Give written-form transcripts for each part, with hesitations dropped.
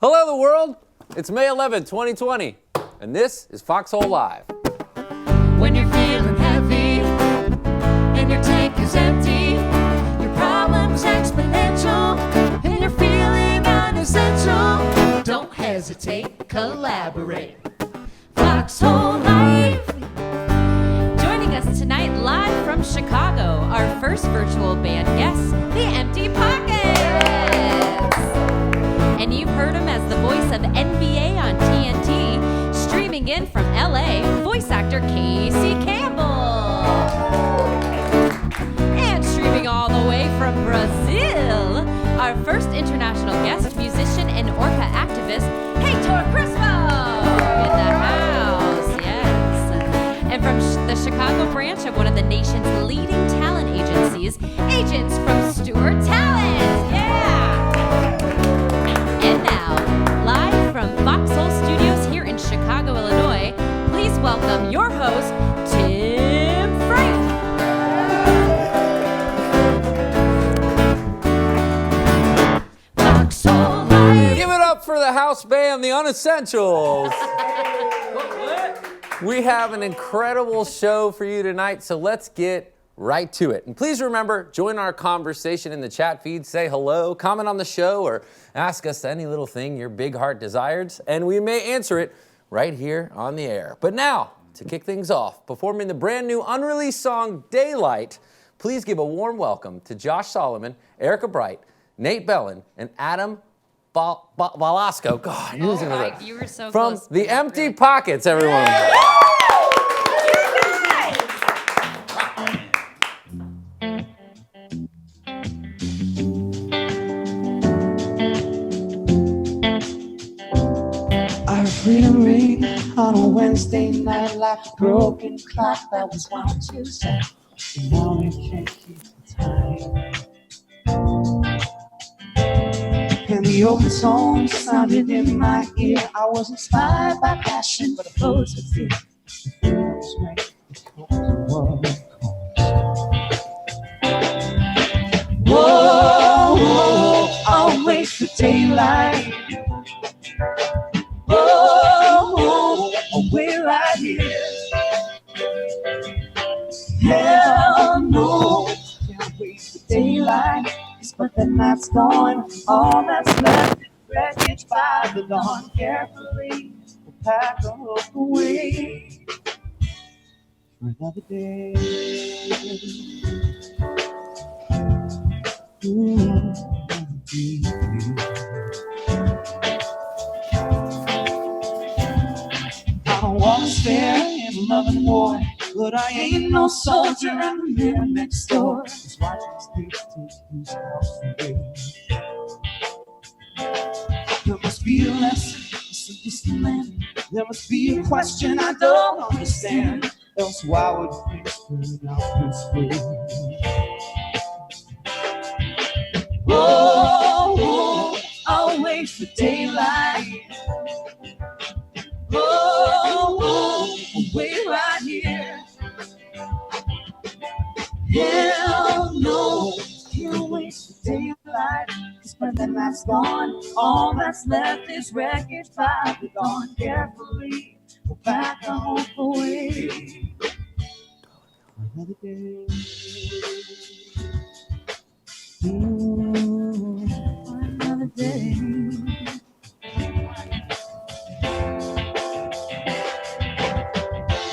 Hello, the world. It's May 11th, 2020, and this is Foxhole Live. When you're feeling heavy and your tank is empty, your problem's exponential and you're feeling unessential, don't hesitate, collaborate. Foxhole Live. Joining us tonight live from Chicago, our first virtual band guest, the Empty Pockets. And you've heard him as the voice of NBA on TNT, streaming in from LA, voice actor Casey Cambell. And streaming all the way from Brazil, our first international guest, musician and orca activist, Heitor Crespo. In the house, yes. And from the Chicago branch of one of the nation's leading talent agencies, agents from Stewart Talent. Yeah! And now, live from Foxhole Studios here in Chicago, Illinois, please welcome your host, Tim Frank. Foxhole Live. Give it up for the house band, the Unessentials. We have an incredible show for you tonight, so let's get right to it. And please remember, join our conversation in the chat feed, say hello, comment on the show, or ask us any little thing your big heart desires, and we may answer it right here on the air. But now, to kick things off, performing the brand new unreleased song, Daylight, please give a warm welcome to Josh Solomon, Erika Brett, Nate Bellon, and Adam Balasco. God, You were so from close. the Empty Pockets, everyone. Our freedom ring on a Wednesday night like a broken clock that was wound to set. Now we can't keep the time. And the open song sounded in my ear. I was inspired by passion, but opposed to fear. Feels right because what it calls. Whoa, whoa, I'll wait for daylight. Oh, I'll wait right here. Hell no, can't wait for daylight. But the night's gone, all that's left is wreckage by the dawn. Carefully, we'll pack the hook away for another day. I don't want to spare in love and war, but I ain't no soldier and the man next door is watching states take his house away. There must be a lesson in some distant land. There must be a question I don't understand. Else why would things turn out this way? Oh, oh, I'll wait for daylight. Oh, oh, I'll wait right here. Hell no, can't wait for daylight. Cause when the night's gone, all that's left is wreckage by the dawn. Carefully, we'll back the hope away for another day. For another day.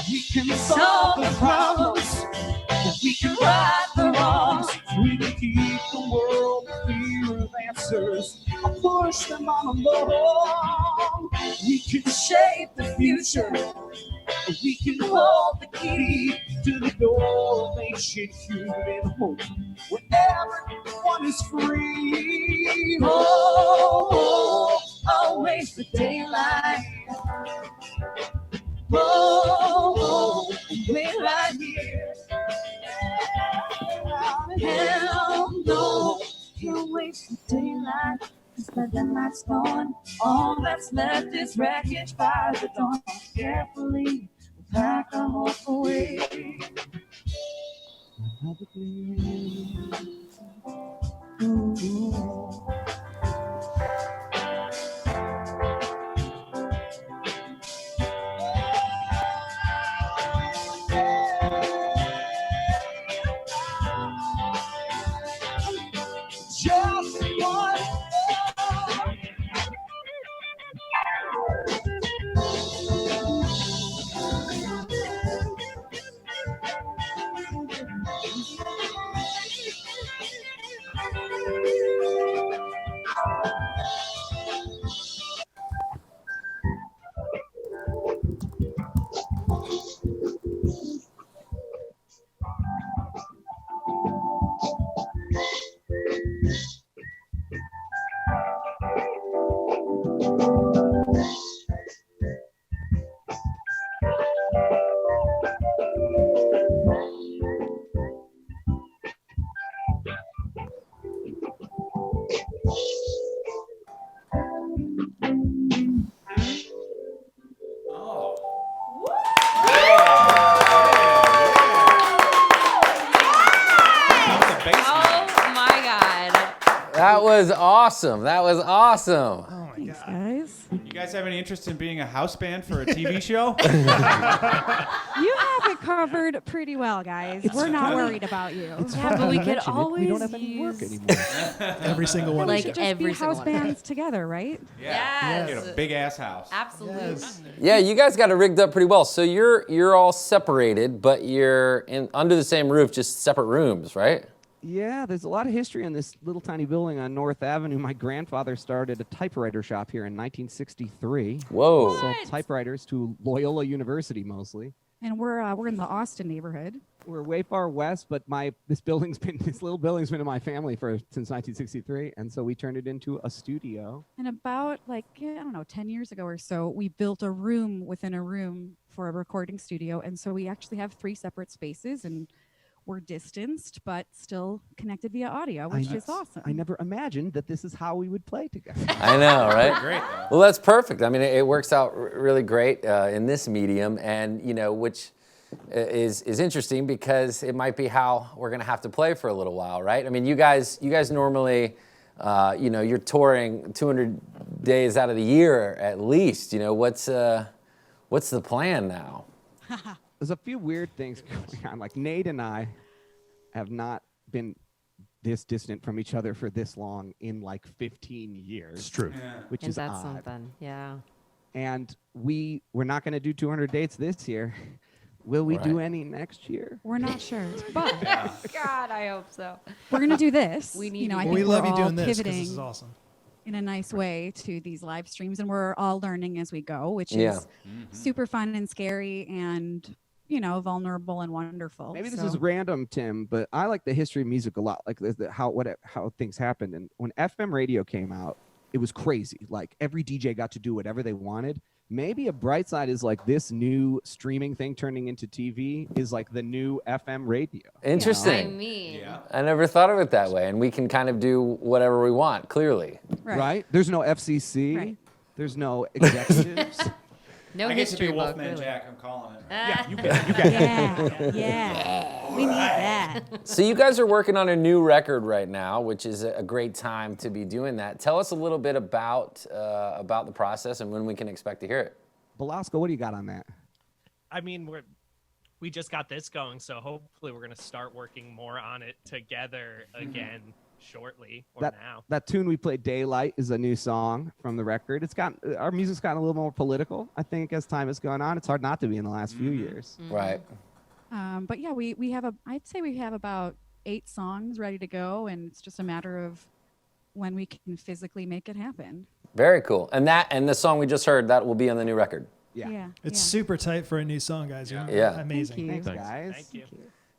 We can solve the problems, we can right the wrongs. We can keep the world clear of answers, or push them on along. We can shape the future, we can hold the key to the door of ancient human hope, where everyone is free. Oh, oh, I'll wait for daylight. Oh, oh, wait right here. Hell no, can't wait for daylight. Cause when the night's gone, all that's left is wreckage by the dawn. Carefully, we'll pack our hope away. Another day. was awesome. That was awesome. Oh my Thanks, God. guys. You guys have any interest in being a house band for a TV show? You have it covered pretty well, guys. We're not worried about you. Yeah, but we could always we don't have any work use anymore. Every single one. We like should just every be single house one. bands together, right? Yes. Get a big ass house. Absolutely. Yeah, you guys got it rigged up pretty well. So you're all separated, but you're under the same roof, just separate rooms, right? Yeah, there's a lot of history in this little tiny building on North Avenue. My grandfather started a typewriter shop here in 1963. Whoa. Sold typewriters to Loyola University mostly. And we're in the Austin neighborhood. We're way far west, but this little building's been in my family since 1963, and so we turned it into a studio. And about 10 years ago or so, we built a room within a room for a recording studio. And so we actually have 3 separate spaces, and we're distanced, but still connected via audio, which is awesome. I never imagined that this is how we would play together. I know, right? Great. Well, that's perfect. I mean, it works out really great in this medium, and which is interesting because it might be how we're going to have to play for a little while, right? I mean, you guys normally, you're touring 200 days out of the year at least. What's the plan now? There's a few weird things going on. Like Nate and I have not been this distant from each other for this long in like 15 years. It's true. Which And is that's odd. something. Yeah. And we're not going to do 200 dates this year. Will we do any next year? We're not sure, but God, I hope so. we're going to do this. We need I to think We love we're you all doing this because pivoting this is awesome. in a nice way to these live streams, and we're all learning as we go, which Yeah. is super fun and scary and vulnerable and wonderful. Maybe this So- is random, Tim, but I like the history of music a lot. Like how things happened. And when FM radio came out, it was crazy. Like every DJ got to do whatever they wanted. Maybe a bright side is like this new streaming thing turning into TV is like the new FM radio. Interesting. I mean, Yeah. I never thought of it that way, and we can kind of do whatever we want, clearly. Right? There's no FCC. Right. There's no executives. no I guess to be history book, Wolfman really. Jack, I'm calling it. Yeah, Yeah. We need that. So you guys are working on a new record right now, which is a great time to be doing that. Tell us a little bit about the process and when we can expect to hear it. Belasco, what do you got on that? I mean, we just got this going, so hopefully we're gonna start working more on it together again shortly or now. That tune we played, Daylight, is a new song from the record. Our music's gotten a little more political, I think, as time has gone on. It's hard not to be in the last few years. Right. But yeah, I'd say we have about 8 songs ready to go, and it's just a matter of when we can physically make it happen. Very cool. And the song we just heard, that will be on the new record. Yeah. It's super tight for a new song, guys. Yeah. Amazing. Thank you. Thanks, guys. Thank you.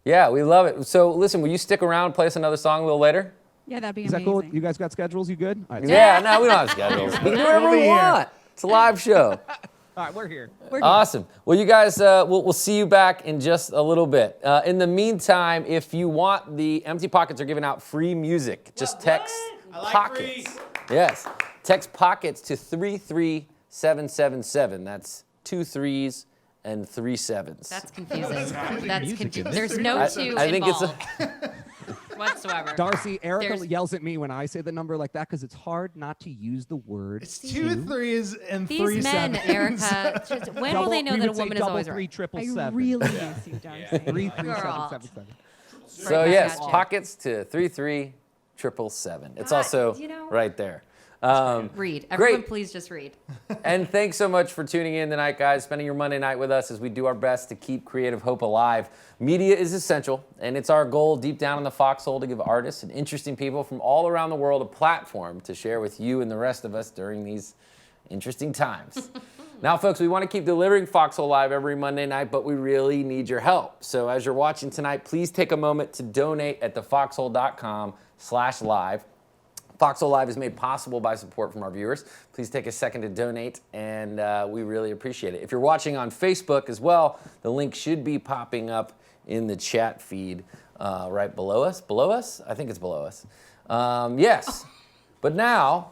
Yeah, we love it. So listen, will you stick around and play us another song a little later? Yeah, that'd be Is that amazing. cool? You guys got schedules? You good? All right. Yeah, no, we don't have schedules. We can do whatever we want. It's a live show. All right, we're here. Awesome. Well, you guys, we'll see you back in just a little bit. In the meantime, if you want, the Empty Pockets are giving out free music. Just text I like Pockets. free. Yes. Text Pockets to 33777. That's 2 3s and 3 7s. That's confusing. That's confusing. There's no I 2 think it's involved whatsoever. Darcy, Erika There's- yells at me when I say the number like that because it's hard not to use the word. It's 2 3s and 3 These men, 7s. Erica, when will they know we that a would say woman is double always 3 right? triple I 7. really miss you, Darcy. 3 3 Girl. 7 7 7. So Right back yes, at you. Pockets to 33777. It's also right there. Read. Everyone, Great. please just read. And thanks so much for tuning in tonight, guys, spending your Monday night with us as we do our best to keep creative hope alive. Media is essential, and it's our goal deep down in the foxhole to give artists and interesting people from all around the world a platform to share with you and the rest of us during these interesting times. Now, folks, we want to keep delivering Foxhole Live every Monday night, but we really need your help. So as you're watching tonight, please take a moment to donate at thefoxhole.com/live. Foxhole Live is made possible by support from our viewers. Please take a second to donate, and we really appreciate it. If you're watching on Facebook as well, the link should be popping up in the chat feed right below us. Below us? I think it's below us. Yes. But now,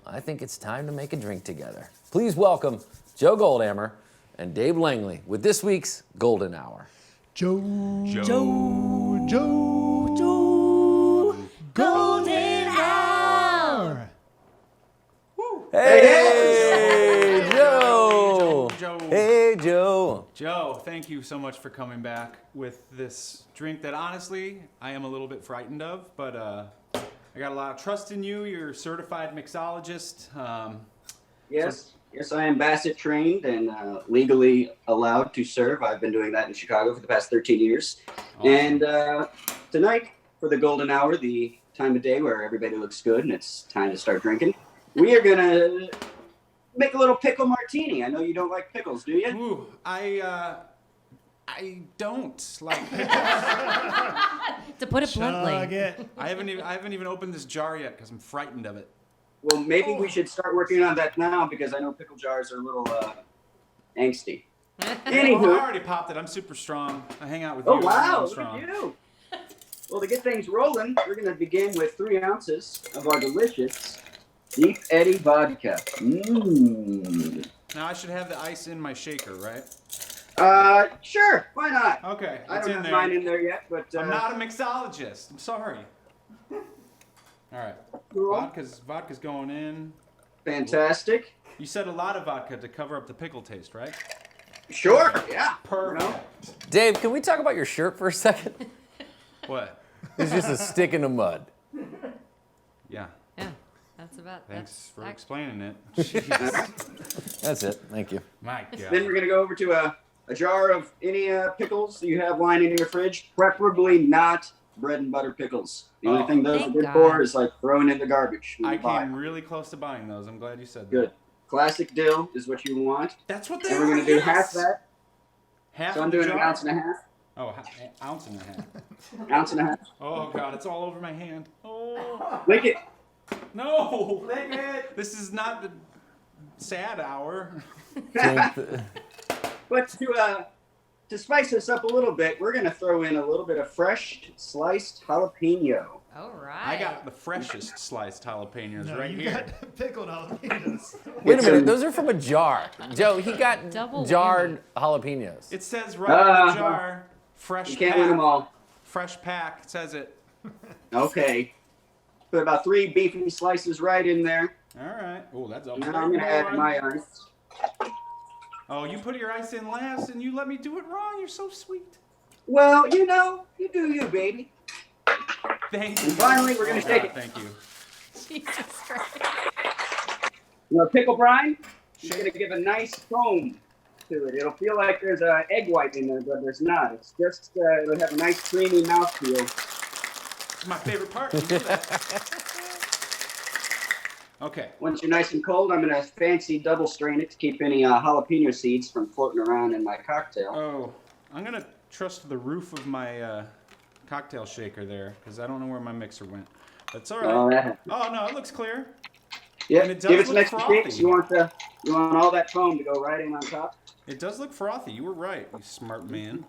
I think it's time to make a drink together. Please welcome Joe Goldhammer and Dave Langley with this week's Golden Hour. Joe. Golden Hour. Hey, Joe. Joe. Hey, Joe. Joe, thank you so much for coming back with this drink that honestly I am a little bit frightened of, but I got a lot of trust in you. You're a certified mixologist. Yes, I am Bassett trained and legally allowed to serve. I've been doing that in Chicago for the past 13 years. Awesome. And tonight, for the golden hour, the time of day where everybody looks good and it's time to start drinking, we are going to make a little pickle martini. I know you don't like pickles, do you? Ooh, I don't like pickles. To put it bluntly. I haven't even opened this jar yet because I'm frightened of it. Well, maybe we should start working on that now because I know pickle jars are a little angsty. Oh, I Anywho. already popped it. I'm super strong. I hang out with you. Oh, wow, I'm look strong. at you. Well, to get things rolling, we're going to begin with 3 ounces of our delicious Deep Eddy vodka. Mmm. Now I should have the ice in my shaker, right? Sure, why not? Okay, I it's don't in have there. mine in there yet, but I'm not a mixologist. I'm sorry. All right. Cool. Vodka's going in. Fantastic. You said a lot of vodka to cover up the pickle taste, right? Sure, yeah. Perfect. You know? Dave, can we talk about your shirt for a second? What? It's just a stick in the mud. Yeah. Yeah, that's about. Thanks for explaining it. That's it. Thank you. My God. Then we're going to go over to a jar of any pickles that you have lying in your fridge, preferably not bread and butter pickles. The only thing those are Thank good God. for is like throwing in the garbage. when I you buy came them. really close to buying those. I'm glad you said that. Good. Classic dill is what you want. That's what they And are. we're going to do yes. half that. Half So I'm of the doing an jar? ounce and a half. Oh, an ounce and a half. Ounce and a half. Oh God, it's all over my hand. Oh Lick it. no! This is not the sad hour. Drink the- But to spice this up a little bit, we're going to throw in a little bit of fresh sliced jalapeno. All right. I got the freshest sliced jalapenos No, right you here. got pickled jalapenos. Wait a It's minute. a- Those are from a jar. Joe, he got Double jarred jalapenos. It says right on the jar, fresh You can't pack. win them all. Fresh pack, it says it. Okay. Put about 3 beefy slices right in there. All right. Oh, that's up. Now I'm going to add my ice. Oh, you put your ice in last and you let me do it wrong. You're so sweet. Well, you know, you do you, baby. Thank you. And finally, we're gonna Oh, shake God, it. Thank you. Jesus Christ. You know, pickle brine is going to give a nice foam to it. It'll feel like there's an egg white in there, but there's not. It's just, it'll have a nice creamy mouthfeel. It's my favorite part. You do that. Okay. Once you're nice and cold, I'm going to fancy double strain it to keep any jalapeno seeds from floating around in my cocktail. Oh, I'm going to trust the roof of my cocktail shaker there because I don't know where my mixer went. That's all Oh, right. that- Oh, no, it looks clear. Yeah, And it does give it some look extra frothy. shakes. You want all that foam to go right in on top. It does look frothy. You were right, you smart man.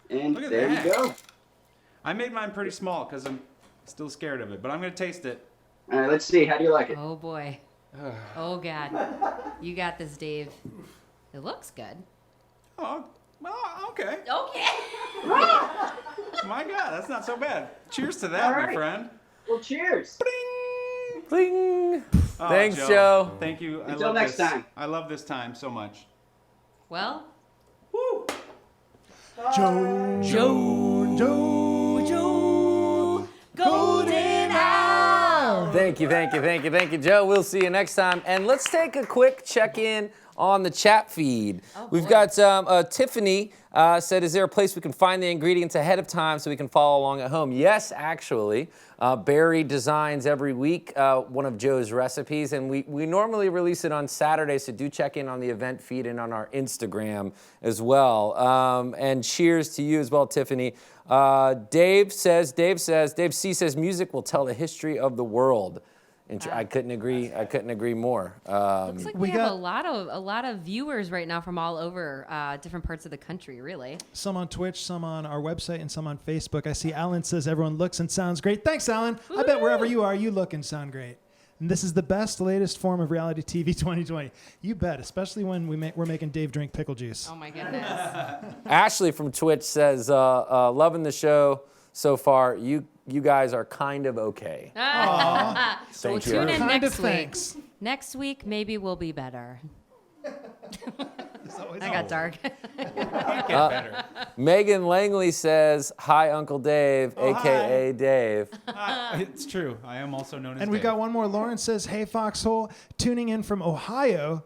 And Look at there that. you go. I made mine pretty small because I'm still scared of it, but I'm going to taste it. All right, let's see. How do you like it? Oh boy. Oh God. You got this, Dave. It looks good. Oh, okay. Okay. My God, that's not so bad. Cheers to that, All my right. friend. Well, cheers. Bling. Oh, Thanks, Joe. Thank you. I Until love next this. time. I love this time so much. Well, Woo! Joe. golden hour. Thank you, Joe. We'll see you next time. And let's take a quick check-in on the chat feed. Oh, We've boy. got Tiffany said, is there a place we can find the ingredients ahead of time so we can follow along at home? Yes, actually. Barry designs every week one of Joe's recipes, and we normally release it on Saturday, so do check in on the event feed and on our Instagram as well. And cheers to you as well, Tiffany. Dave C says, music will tell the history of the world. I couldn't agree more. Looks like we We have got- a lot of viewers right now from all over different parts of the country, really. Some on Twitch, some on our website, and some on Facebook. I see Alan says everyone looks and sounds great. Thanks, Alan. I bet wherever you are, you look and sound great. And this is the best, latest form of reality TV 2020. You bet, especially when we're making Dave drink pickle juice. Oh my goodness. Ashley from Twitch says, loving the show so far. You guys are kind of okay. Well, Thank you. tune in Kind next of week. thanks. Next week, maybe we'll be better. I got dark. Get better. Megan Langley says, "Hi, Uncle Dave, a.k.a. Dave." It's true. I am also known as And we Dave. got one more. Lauren says, "Hey, Foxhole, tuning in from Ohio."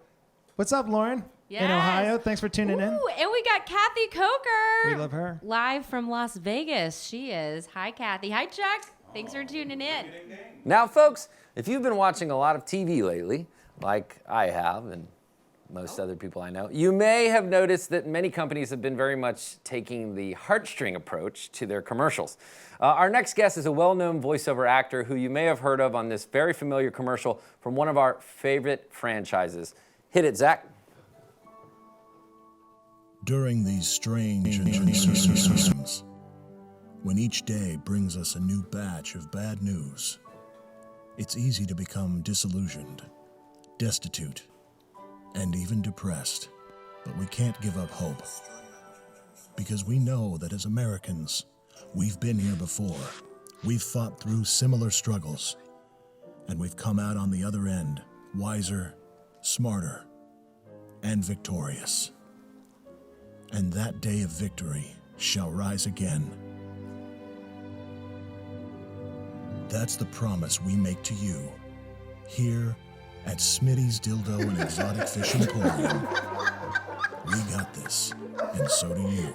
What's up, Lauren? In Yes. Ohio. Thanks for tuning in. Ooh, and we got Kathy Coker. We love her. Live from Las Vegas. She is. Hi, Kathy. Hi, Chuck. Thanks for tuning in. Now, folks, if you've been watching a lot of TV lately, like I have, and most other people I know, you may have noticed that many companies have been very much taking the heartstring approach to their commercials. Our next guest is a well-known voiceover actor who you may have heard of on this very familiar commercial from one of our favorite franchises. Hit it, Zach. During these strange and uncertain times, when each day brings us a new batch of bad news, it's easy to become disillusioned, destitute, and even depressed. But we can't give up hope, because we know that as Americans, we've been here before. We've fought through similar struggles, and we've come out on the other end wiser, smarter, and victorious. And that day of victory shall rise again. That's the promise we make to you here at Smitty's Dildo and Exotic Fish Emporium. We got this, and so do you.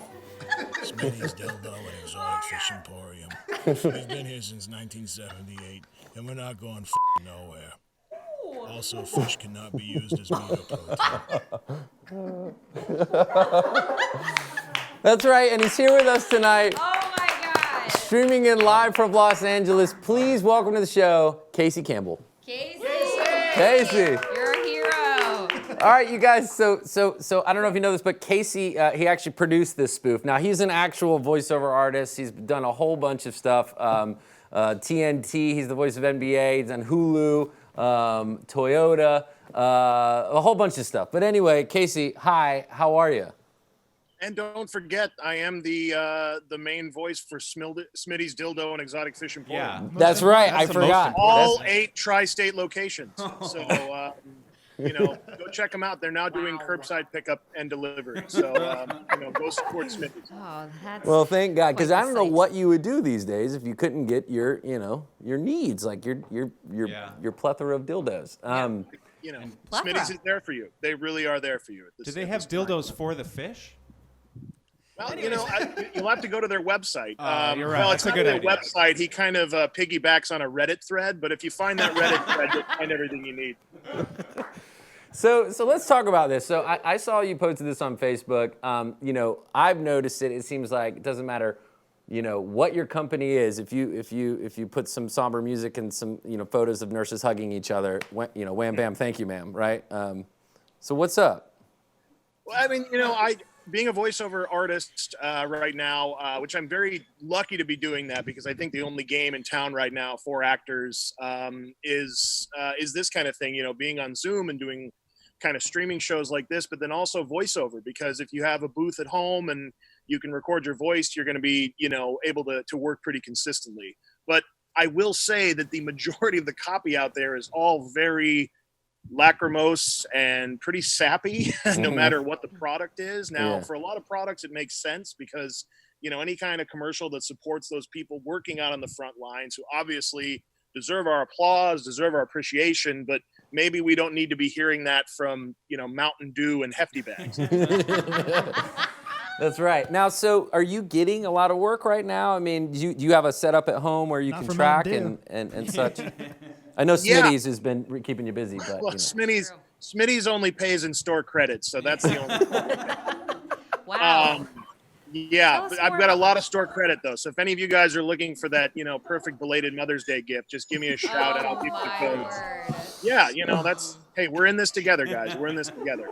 Smitty's Dildo and Exotic Fish Emporium. We've been here since 1978, and we're not going nowhere. Also, fish cannot be used as meat or protein. That's right, and he's here with us tonight. Oh, my God. Streaming in live from Los Angeles. Please welcome to the show, Casey Cambell. Casey. Casey. You're a hero. All right, you guys. So I don't know if you know this, but Casey, he actually produced this spoof. Now he's an actual voiceover artist. He's done a whole bunch of stuff. TNT. He's the voice of NBA. He's done Hulu, Toyota, a whole bunch of stuff. But anyway, Casey, hi. How are you? And don't forget, I am the main voice for Smitty's Dildo and Exotic Fish Emporium. Yeah. That's right. I the forgot. All 8 tri-state locations. So, go check them out. They're now doing curbside pickup and delivery. So, go support Smitty's. Oh, that's Well, thank God, because quite I the don't know sight. what you would do these days if you couldn't get your needs, like your plethora of dildos. Plethora. Smitty's is there for you. They really are there for you. Do they have dildos for the fish? Well, you'll have to go to their website. You're right. Well, That's it's a not good their idea. website. He kind of piggybacks on a Reddit thread, but if you find that Reddit thread, you'll find everything you need. So let's talk about this. So I saw you posted this on Facebook. I've noticed it. It seems like it doesn't matter, what your company is. If you put some somber music and some photos of nurses hugging each other, wham bam, thank you, ma'am. Right. So what's up? Well, I mean, being a voiceover artist right now, which I'm very lucky to be doing that, because I think the only game in town right now for actors is this kind of thing, being on Zoom and doing kind of streaming shows like this, but then also voiceover, because if you have a booth at home and you can record your voice, you're going to be, able to work pretty consistently. But I will say that the majority of the copy out there is all very lachrymose and pretty sappy, no matter what the product is. Now, for a lot of products, it makes sense because, any kind of commercial that supports those people working out on the front lines who obviously deserve our applause, deserve our appreciation, but maybe we don't need to be hearing that from, Mountain Dew and Hefty Bags. That's right. Now, so are you getting a lot of work right now? I mean, do you have a setup at home where you Not can for track Mountain and such? I know Smitty's has been keeping you busy, but Well, Smitty's only pays in store credits, so that's the only. Wow. Yeah, Tell us but I've more got a about lot that. of store credit though. So if any of you guys are looking for that, perfect belated Mother's Day gift, just give me a shout and I'll give you the my codes. word. Yeah, that's hey, we're in this together, guys. We're in this together.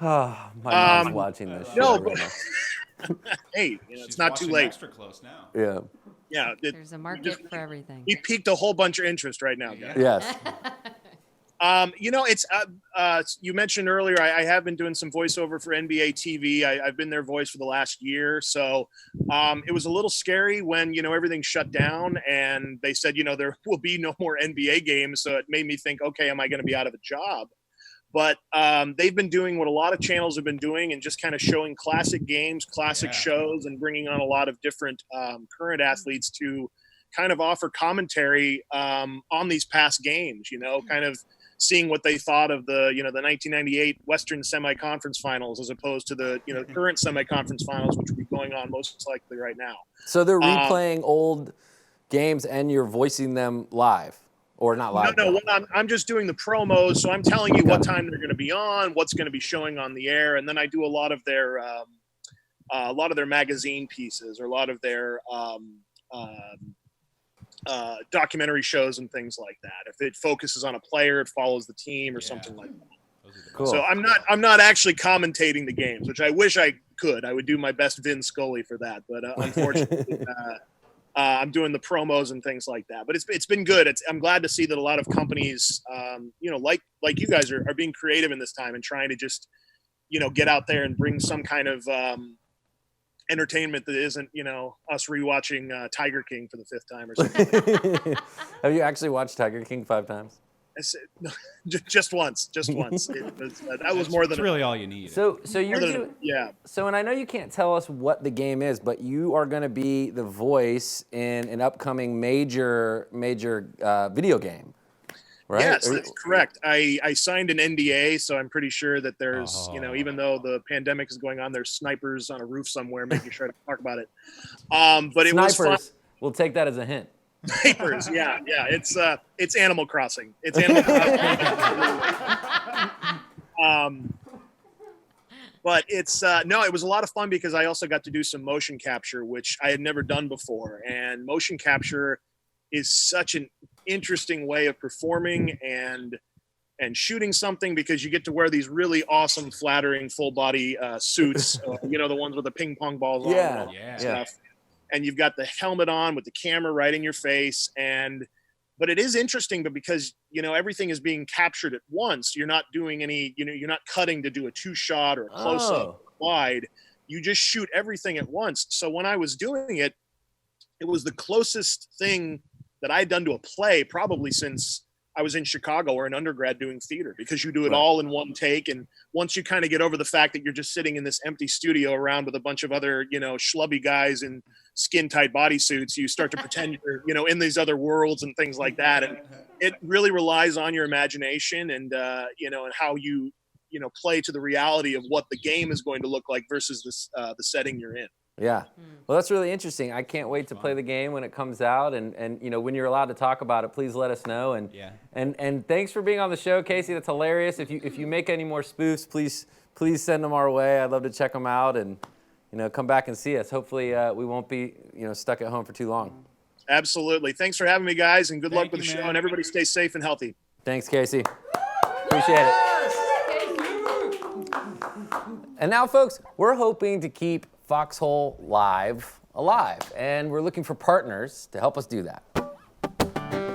my mom's watching this shit No, right but now. hey, it's She's not too watching late. Extra close now. Yeah. Yeah, There's a market for everything. he piqued a whole bunch of interest right now, guys. Yes. It's you mentioned earlier, I have been doing some voiceover for NBA TV. I've been their voice for the last year. So it was a little scary when, everything shut down and they said, there will be no more NBA games. So it made me think, okay, am I going to be out of a job? But they've been doing what a lot of channels have been doing and just kind of showing classic games, classic shows, and bringing on a lot of different current athletes to kind of offer commentary on these past games, kind of seeing what they thought of the 1998 Western Semi-Conference Finals as opposed to the current Semi-Conference Finals, which will be going on most likely right now. So they're replaying old games and you're voicing them live, or not live? No. I'm just doing the promos, so I'm telling you what time they're going to be on, what's going to be showing on the air, and then I do a lot of their magazine pieces or a lot of their documentary shows and things like that. If it focuses on a player, it follows the team or something like that. Cool. So I'm not actually commentating the games, which I wish I could. I would do my best Vin Scully for that, but unfortunately, I'm doing the promos and things like that. But it's been good. I'm glad to see that a lot of companies, like you guys are being creative in this time and trying to just, get out there and bring some kind of entertainment that isn't, us rewatching Tiger King for the 5th time or something. Have you actually watched Tiger King 5 times? I said, no, just once. That was more than really all you need. So you're doing, yeah. So, and I know you can't tell us what the game is, but you are going to be the voice in an upcoming major video game, right? Yes, that's correct. I signed an NDA, so I'm pretty sure that there's, even though the pandemic is going on, there's snipers on a roof somewhere making sure to talk about it. But it was fun. We'll take that as a hint. Snipers, yeah. It's Animal Crossing. It's Animal Crossing. But it's it was a lot of fun because I also got to do some motion capture, which I had never done before. And motion capture is such an interesting way of performing and shooting something because you get to wear these really awesome, flattering, full body suits. The ones with the ping pong balls on and all that stuff. And you've got the helmet on with the camera right in your face. But it is interesting, but because, everything is being captured at once, you're not doing any, you're not cutting to do a 2-shot or a close-up wide. You just shoot everything at once. So when I was doing it, it was the closest thing that I'd done to a play probably since I was in Chicago or an undergrad doing theater, because you do it all in one take. And once you kind of get over the fact that you're just sitting in this empty studio around with a bunch of other, schlubby guys in skin tight bodysuits, you start to pretend you're, in these other worlds and things like that. And it really relies on your imagination and, and how you, play to the reality of what the game is going to look like versus this, the setting you're in. Yeah. Well, that's really interesting. I can't wait to play the game when it comes out. And when you're allowed to talk about it, please let us know. And thanks for being on the show, Casey. That's hilarious. If you make any more spoofs, please send them our way. I'd love to check them out and, come back and see us. Hopefully we won't be, stuck at home for too long. Absolutely. Thanks for having me, guys, and good luck with the show. And everybody stay safe and healthy. Thanks, Casey. Appreciate it. And now, folks, we're hoping to keep Foxhole Live alive, and we're looking for partners to help us do that.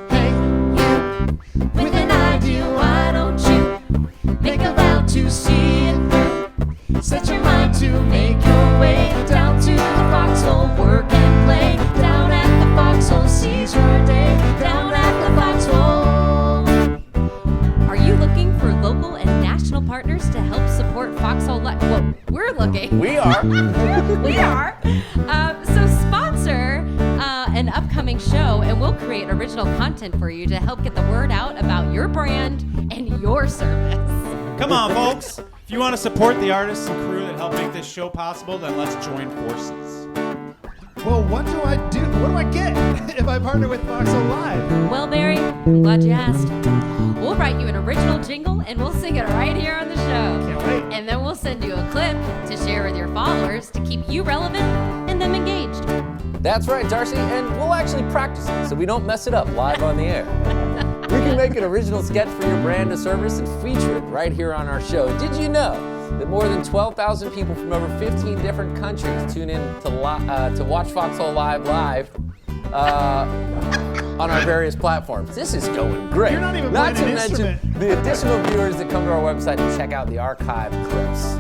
Hey, you, with an idea, why don't you make a vow to see it through? Set your mind to make your way down to the Foxhole, work and play. Down at the Foxhole, seize your day. Down at the Foxhole. Are you looking for local and national partners to help support Foxhole Live? Well, we're looking. We are. We are. So sponsor an upcoming show, and we'll create original content for you to help get the word out about your brand and your service. Come on, folks. If you want to support the artists and crew that help make this show possible, then let's join forces. Well, what do I do? What do I get if I partner with Foxhole Live? Well, Barry, I'm glad you asked. We'll write you an original jingle, and we'll sing it right here on the show. Can't wait. And then we'll send you a clip to share with your followers to keep you relevant and them engaged. That's right, Darcy, and we'll actually practice it so we don't mess it up live on the air. We can make an original sketch for your brand or service and feature it right here on our show. Did you know that more than 12,000 people from over 15 different countries tune in to watch Foxhole Live? on our various platforms. This is going great. You're not even Not to playing an mention instrument. the additional viewers that come to our website and check out the archive clips.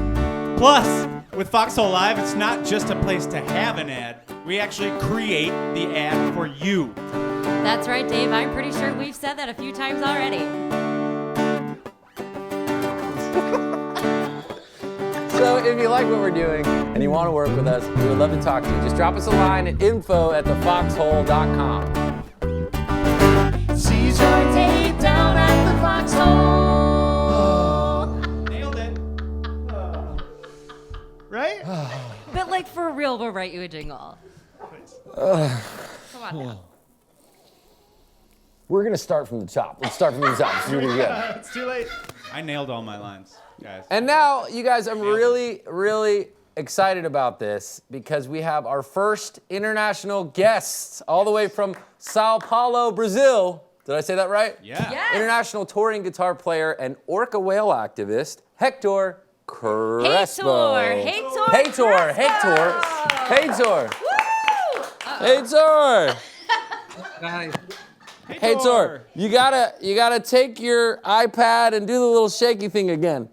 Plus, with Foxhole Live, it's not just a place to have an ad. We actually create the ad for you. That's right, Dave. I'm pretty sure we've said that a few times already. So if you like what we're doing and you want to work with us, we would love to talk to you. Just drop us a line at info@thefoxhole.com. Seize your day down at the Foxhole. Nailed it. Right? But like for real, we'll write you a jingle. Come on now. We're going to start from the top. Let's start from the top. Let's do it again. It's too late. I nailed all my lines, guys. And now, you guys, I'm really, really excited about this because we have our first international guests all the way from Sao Paulo, Brazil. Did I say that right? Yeah. Yes. International touring guitar player and orca whale activist, Heitor Crespo. Heitor Heitor. Heitor, you gotta take your iPad and do the little shaky thing again.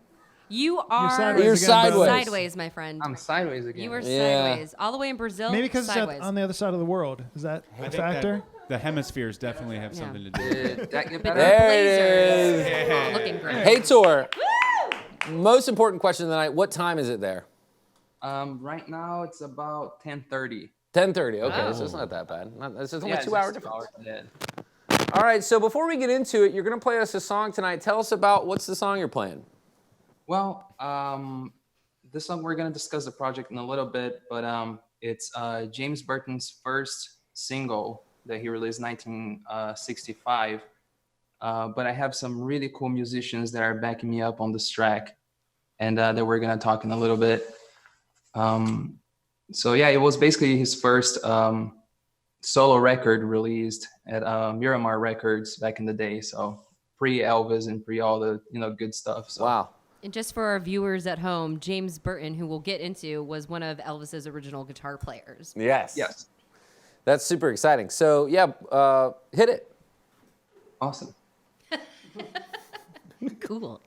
You are sideways You're again, bro. sideways, my friend. I'm sideways again. You were Yeah. sideways. All the way in Brazil, Maybe because it's sideways. on the other side of the world. Is that a I think factor? the hemispheres definitely have something to do with it. Did that get But better? There it blazers. is. Oh, looking great. Heitor, most important question of the night, what time is it there? Right now it's about 10:30. 10:30, okay, Oh. so it's not that bad. It's only Yeah, 2 hour just 2 difference. hours, yeah. All right, so before we get into it, you're gonna play us a song tonight. Tell us about what's the song you're playing. Well, this song we're gonna discuss the project in a little bit, but it's James Burton's first single that he released 1965. But I have some really cool musicians that are backing me up on this track, and that we're gonna talk in a little bit. So yeah, it was basically his first solo record released at Miramar Records back in the day. So pre-Elvis and pre all the good stuff. So. Wow. And just for our viewers at home, James Burton, who we'll get into, was one of Elvis's original guitar players. Yes. Yes. That's super exciting. So yeah, hit it. Awesome. Cool.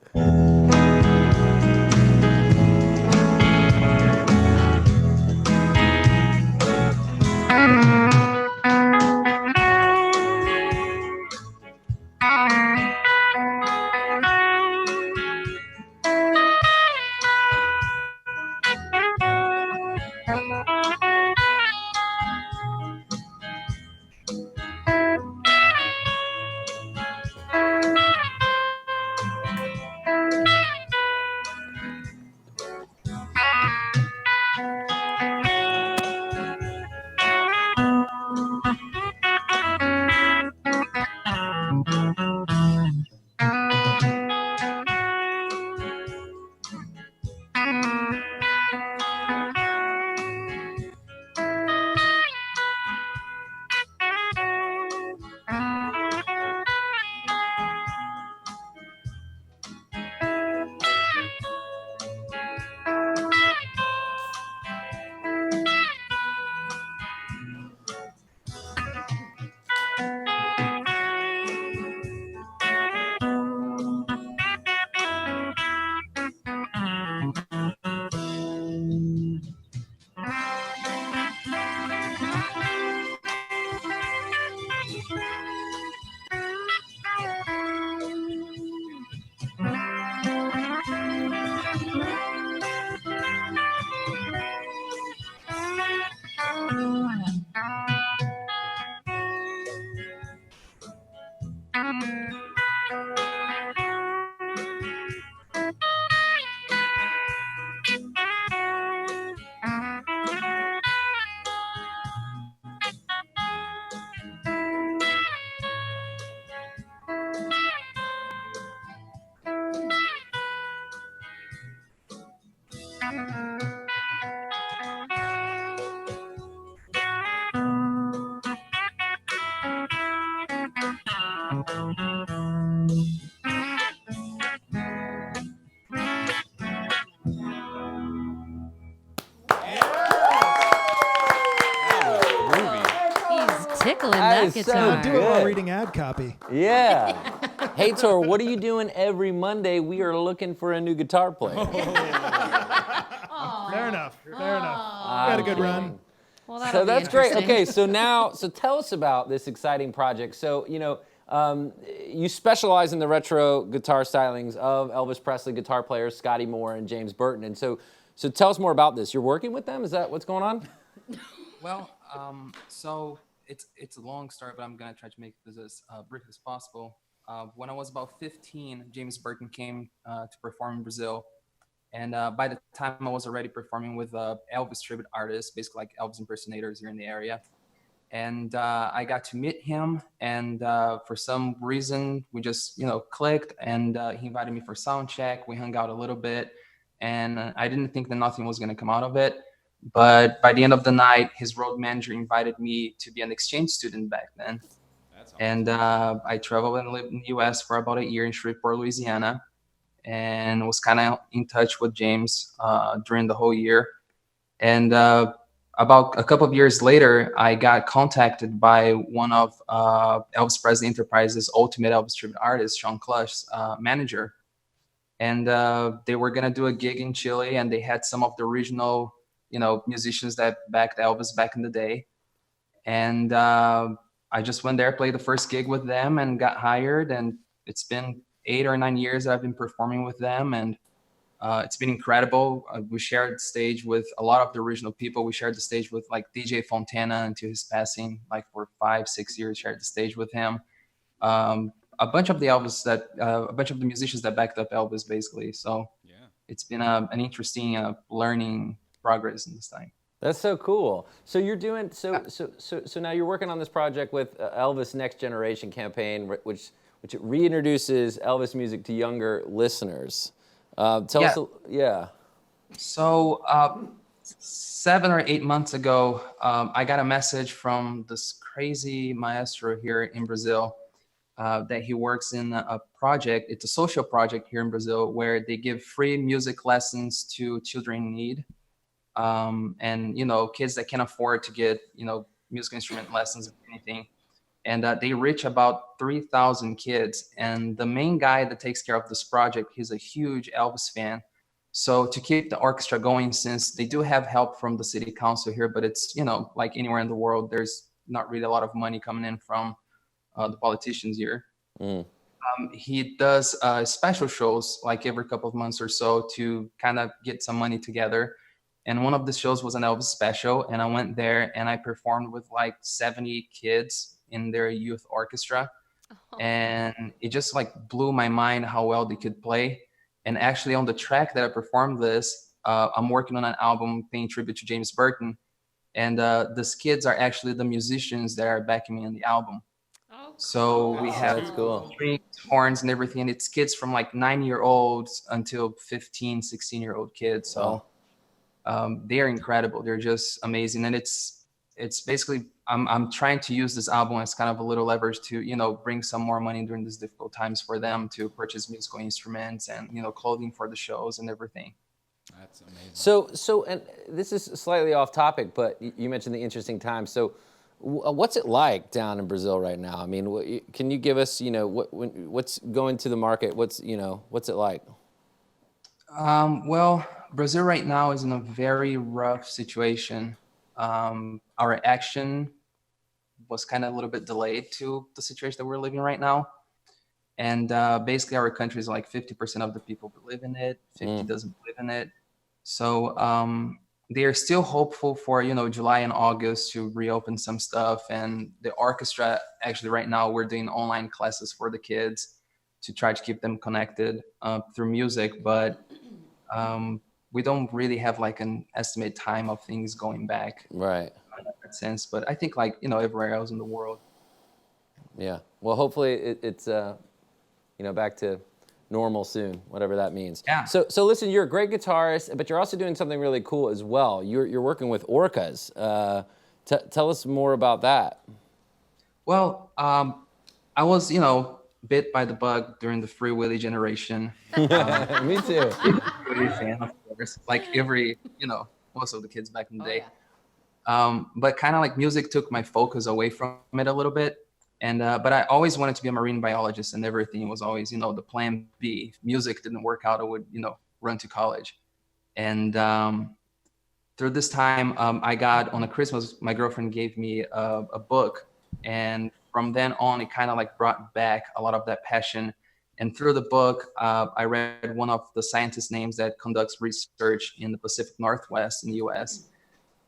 tickling That that is so guitar. Do it while Good. reading ad copy. Yeah. Heitor, what are you doing every Monday? We are looking for a new guitar player. Fair enough. Fair enough. We had a good run. Well, So that'll be that's great. interesting. Okay, so tell us about this exciting project. So, you specialize in the retro guitar stylings of Elvis Presley guitar players Scotty Moore and James Burton. And so tell us more about this. You're working with them? Is that what's going on? Well, so it's a long story, but I'm gonna try to make this as brief as possible. When I was about 15, James Burton came to perform in Brazil. And by the time I was already performing with Elvis tribute artists, basically like Elvis impersonators here in the area. And I got to meet him. And for some reason, we just, clicked. And he invited me for sound check. We hung out a little bit. And I didn't think that nothing was going to come out of it. But by the end of the night, his road manager invited me to be an exchange student back then. And I traveled and lived in the U.S. for about a year in Shreveport, Louisiana. And was kind of in touch with James during the whole year. And about a couple of years later, I got contacted by one of Elvis Presley Enterprises' ultimate Elvis tribute artist, Sean Clush's manager. And they were going to do a gig in Chile, and they had some of the original, musicians that backed Elvis back in the day. And I just went there, played the first gig with them, and got hired. And it's been 8 or 9 years that I've been performing with them, and it's been incredible. We shared stage with a lot of the original people. We shared the stage with like DJ Fontana until his passing, like for 5-6 years, shared the stage with him. A bunch of the musicians that backed up Elvis, basically. So it's been an interesting learning progress in this time. That's so cool. So you're doing so now you're working on this project with Elvis Next Generation campaign, which it reintroduces Elvis music to younger listeners. Tell us, So 7 or 8 months ago, I got a message from this crazy maestro here in Brazil that he works in a project. It's a social project here in Brazil where they give free music lessons to children in need. And, kids that can't afford to get, musical instrument lessons or anything. And they reach about 3,000 kids. And the main guy that takes care of this project, he's a huge Elvis fan. So to keep the orchestra going, since they do have help from the city council here, but it's, like anywhere in the world, there's not really a lot of money coming in from the politicians here. He does special shows like every couple of months or so to kind of get some money together. And one of the shows was an Elvis special. And I went there and I performed with like 70 kids in their youth orchestra. And it just like blew my mind how well they could play. And actually on the track that I performed this, I'm working on an album paying tribute to James Burton. And these kids are actually the musicians that are backing me on the album. So we have strings, horns and everything. And it's kids from like 9-year-olds until 15, 16-year-old kids. So they're incredible. They're just amazing. And it's basically, I'm trying to use this album as kind of a little leverage to, bring some more money during these difficult times for them to purchase musical instruments and, clothing for the shows and everything. That's amazing. So, and this is slightly off topic, but you mentioned the interesting times. So what's it like down in Brazil right now? I mean, can you give us, what's going to the market? What's it like? Well, Brazil right now is in a very rough situation. Our action was kind of a little bit delayed to the situation that we're living right now. And basically our country is like 50% of the people believe in it, 50 doesn't believe in it. So they are still hopeful for, July and August to reopen some stuff. And the orchestra, actually right now, we're doing online classes for the kids to try to keep them connected through music. But we don't really have like an estimate time of things going back. Right. In that sense. But I think like, everywhere else in the world. Yeah. Well, hopefully it's back to normal soon, whatever that means. Yeah. So listen, you're a great guitarist, but you're also doing something really cool as well. You're working with orcas. Tell us more about that. Well, I was, bit by the bug during the Free Willy generation. Me too. Really fan, of course, like every, most of the kids back in the day. But kind of like music took my focus away from it a little bit. And but I always wanted to be a marine biologist, and everything was always, you know, the plan B. If music didn't work out, I would, you know, run to college. And through this time, I got on a Christmas, my girlfriend gave me a book, and from then on, it kind of like brought back a lot of that passion. And through the book, I read one of the scientists' names that conducts research in the Pacific Northwest in the U.S.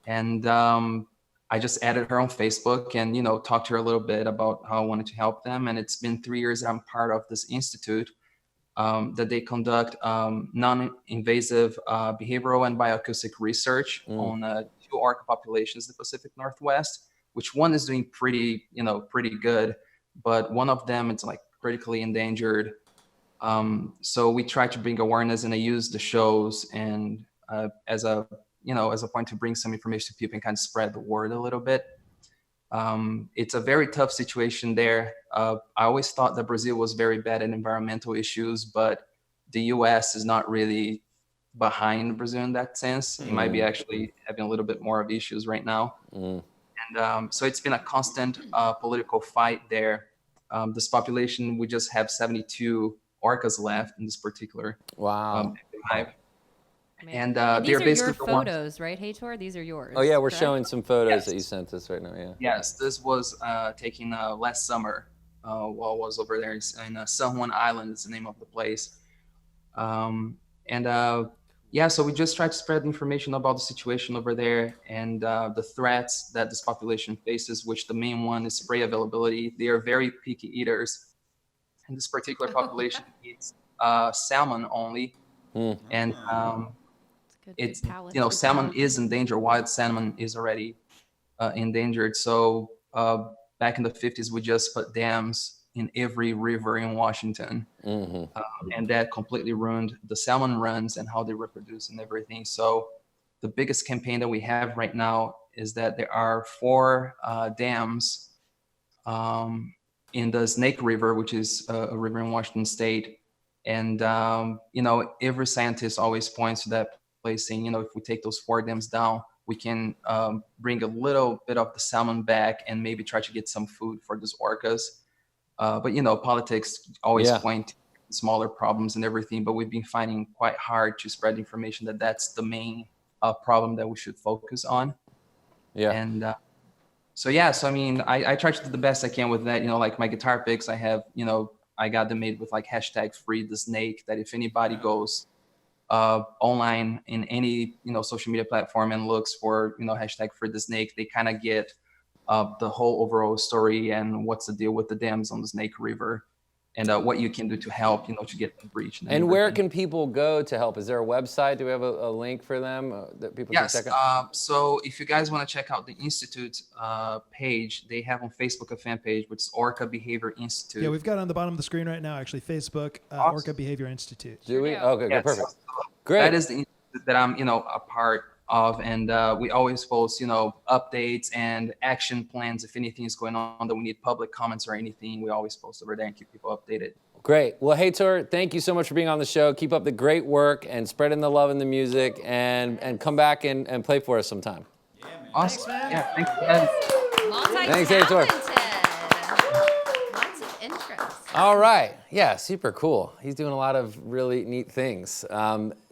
And I just added her on Facebook and, you know, talked to her a little bit about how I wanted to help them. And it's been 3 years that I'm part of this institute that they conduct non-invasive behavioral and bioacoustic research on 2 orca populations in the Pacific Northwest, which one is doing pretty good, but one of them, it's like critically endangered. So we try to bring awareness, and I use the shows and as a point to bring some information to people and kind of spread the word a little bit. It's a very tough situation there. I always thought that Brazil was very bad at environmental issues, but the US is not really behind Brazil in that sense. It might be actually having a little bit more of issues right now. And so it's been a constant political fight there. This population, we just have 72 orcas left in this particular hive. And these they're are basically your photos, right, Heitor? These are yours. Oh yeah, we're correct? showing some photos that you sent us right now. Yeah. Yes, this was taken last summer while I was over there in San Juan Island. Is the name of the place. So we just tried to spread information about the situation over there and the threats that this population faces, which the main one is prey availability. They are very picky eaters, and this particular population eats salmon only. And it's, you know, salmon is endangered. Wild salmon is already endangered. So back in the 50s, we just put dams in every river in Washington. And that completely ruined the salmon runs and how they reproduce and everything. So the biggest campaign that we have right now is that there are 4 dams in the Snake River, which is a river in Washington State. And, you know, every scientist always points to that place saying, you know, if we take those 4 dams down, we can bring a little bit of the salmon back and maybe try to get some food for these orcas. But, you know, politics always point to smaller problems and everything, but we've been finding quite hard to spread information that that's the main problem that we should focus on. And so I mean, I try to do the best I can with that. You know, like my guitar picks, I have, you know, I got them made with like #FreeTheSnake, that if anybody goes online in any, you know, social media platform and looks for, you know, #FreeTheSnake, they kind of get the whole overall story and what's the deal with the dams on the Snake River and what you can do to help, you know, to get them breached. And where can people go to help? Is there a website? Do we have a link for them that people can check out? So if you guys want to check out the Institute page, they have on Facebook a fan page, which is Orca Behavior Institute. Yeah, we've got it on the bottom of the screen right now, actually, Facebook, Orca Behavior Institute. Do we? Okay, yes. Perfect. Great. That is the institute that I'm, you know, a part of, and we always post, you know, updates and action plans. If anything is going on that we need public comments or anything, we always post over there and keep people updated. Great. Well, Heitor, thank you so much for being on the show. Keep up the great work and spreading the love and the music, and come back and play for us sometime. Yeah, man. Awesome. Thanks, yeah, thanks, Thanks, Heitor. Lots of interest. All right. Yeah, super cool. He's doing a lot of really neat things.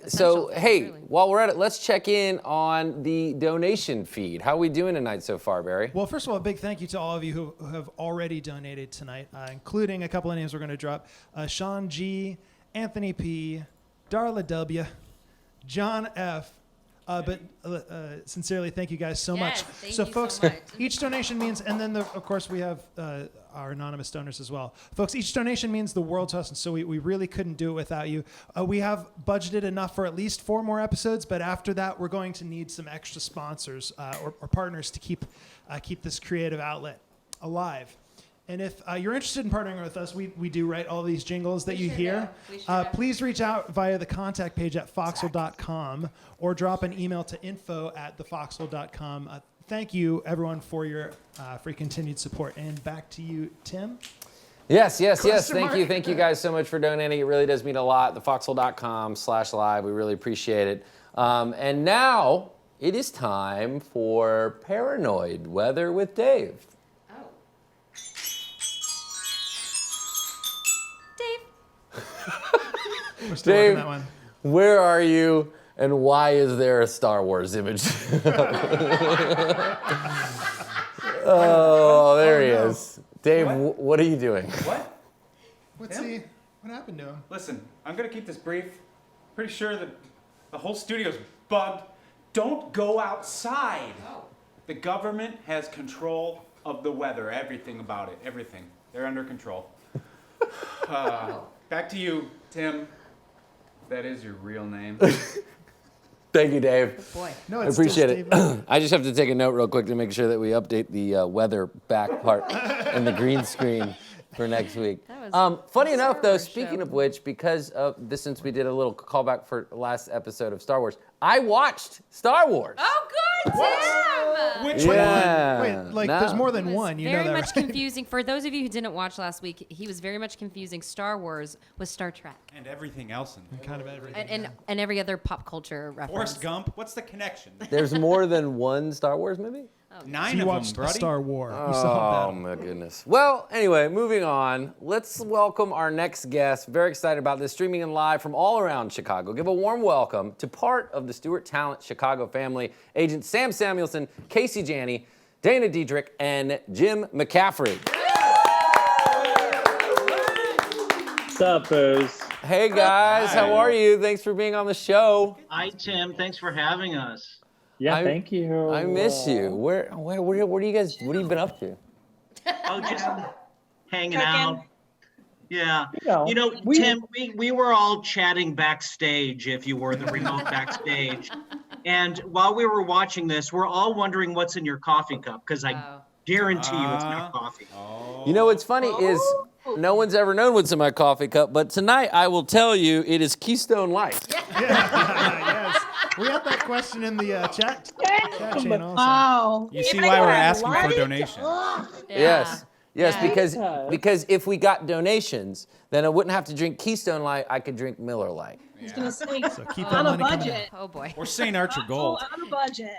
So, hey, while we're at it, let's check in on the donation feed. How are we doing tonight so far, Barry? Well, first of all, a big thank you to all of you who have already donated tonight, including a couple of names we're going to drop. Sean G., Anthony P., Darla W., John F., but sincerely, thank you guys so much. So folks, each donation means, and then of course we have our anonymous donors as well. Folks, each donation means the world to us, and so we really couldn't do it without you. We have budgeted enough for at least 4 more episodes, but after that, we're going to need some extra sponsors or partners to keep this creative outlet alive. And if you're interested in partnering with us, we do write all these jingles that you hear. Please reach out via the contact page at foxhole.com or drop an email to info@thefoxhole.com. Thank you, everyone, for your continued support. And back to you, Tim. Yes. Thank you guys so much for donating. It really does mean a lot. Thefoxhole.com/live. We really appreciate it. And now it is time for Paranoid Weather with Dave. We're still Dave, working that one. where are you, and why is there a Star Wars image? Oh, there he is. Dave, what are you doing? What? What's he? What happened to him? Listen, I'm gonna keep this brief. Pretty sure that the whole studio's bugged. Don't go outside. The government has control of the weather, everything about it, everything. They're under control. Back to you, Tim. That is your real name. Thank you, Dave. Boy. No, I it's appreciate just it. Dave. I just have to take a note real quick to make sure that we update the weather back part and the green screen for next week. That was Funny a enough, Star though, Wars speaking show. of which, because of this, since we did a little callback for last episode of Star Wars, I watched Star Wars. Oh, good, Tim! Which Yeah. Wait, like No. there's more than It was one. You know very that, much right? confusing. For those of you who didn't watch last week, he was very much confusing Star Wars with Star Trek And everything else in there. Kind of everything. and every other pop culture reference. Forrest Gump, what's the connection? There's more than one Star Wars movie? 9 you of watched them, a buddy. Star War. You saw Oh, that. my goodness. Well, anyway, moving on. Let's welcome our next guest. Very excited about this. Streaming in live from all around Chicago. Give a warm welcome to part of the Stewart Talent Chicago family, Agent Sam Samuelson, Casey Janney, Dana Deidrich, and Jim McCaffery. What's up, Booze? Hey, guys. How are you? Thanks for being on the show. Hi, Tim. Thanks for having us. I- thank you. I miss you. Where do you guys, what have you been up to? Oh, just hanging out. Yeah. You know, Tim, we were all chatting backstage, if you were the remote backstage. And while we were watching this, we're all wondering what's in your coffee cup, because I guarantee you it's not coffee. You know what's funny is no one's ever known what's in my coffee cup, but tonight I will tell you it is Keystone Light. Yes. We had that question in the chat channel. Oh. You see why we're asking for donations. Yes. Yes, Yeah. because if we got donations, then I wouldn't have to drink Keystone Light. I could drink Miller Light. I was gonna say, keep that on a money coming budget. Oh boy. Or St. Archer Gold. On a budget.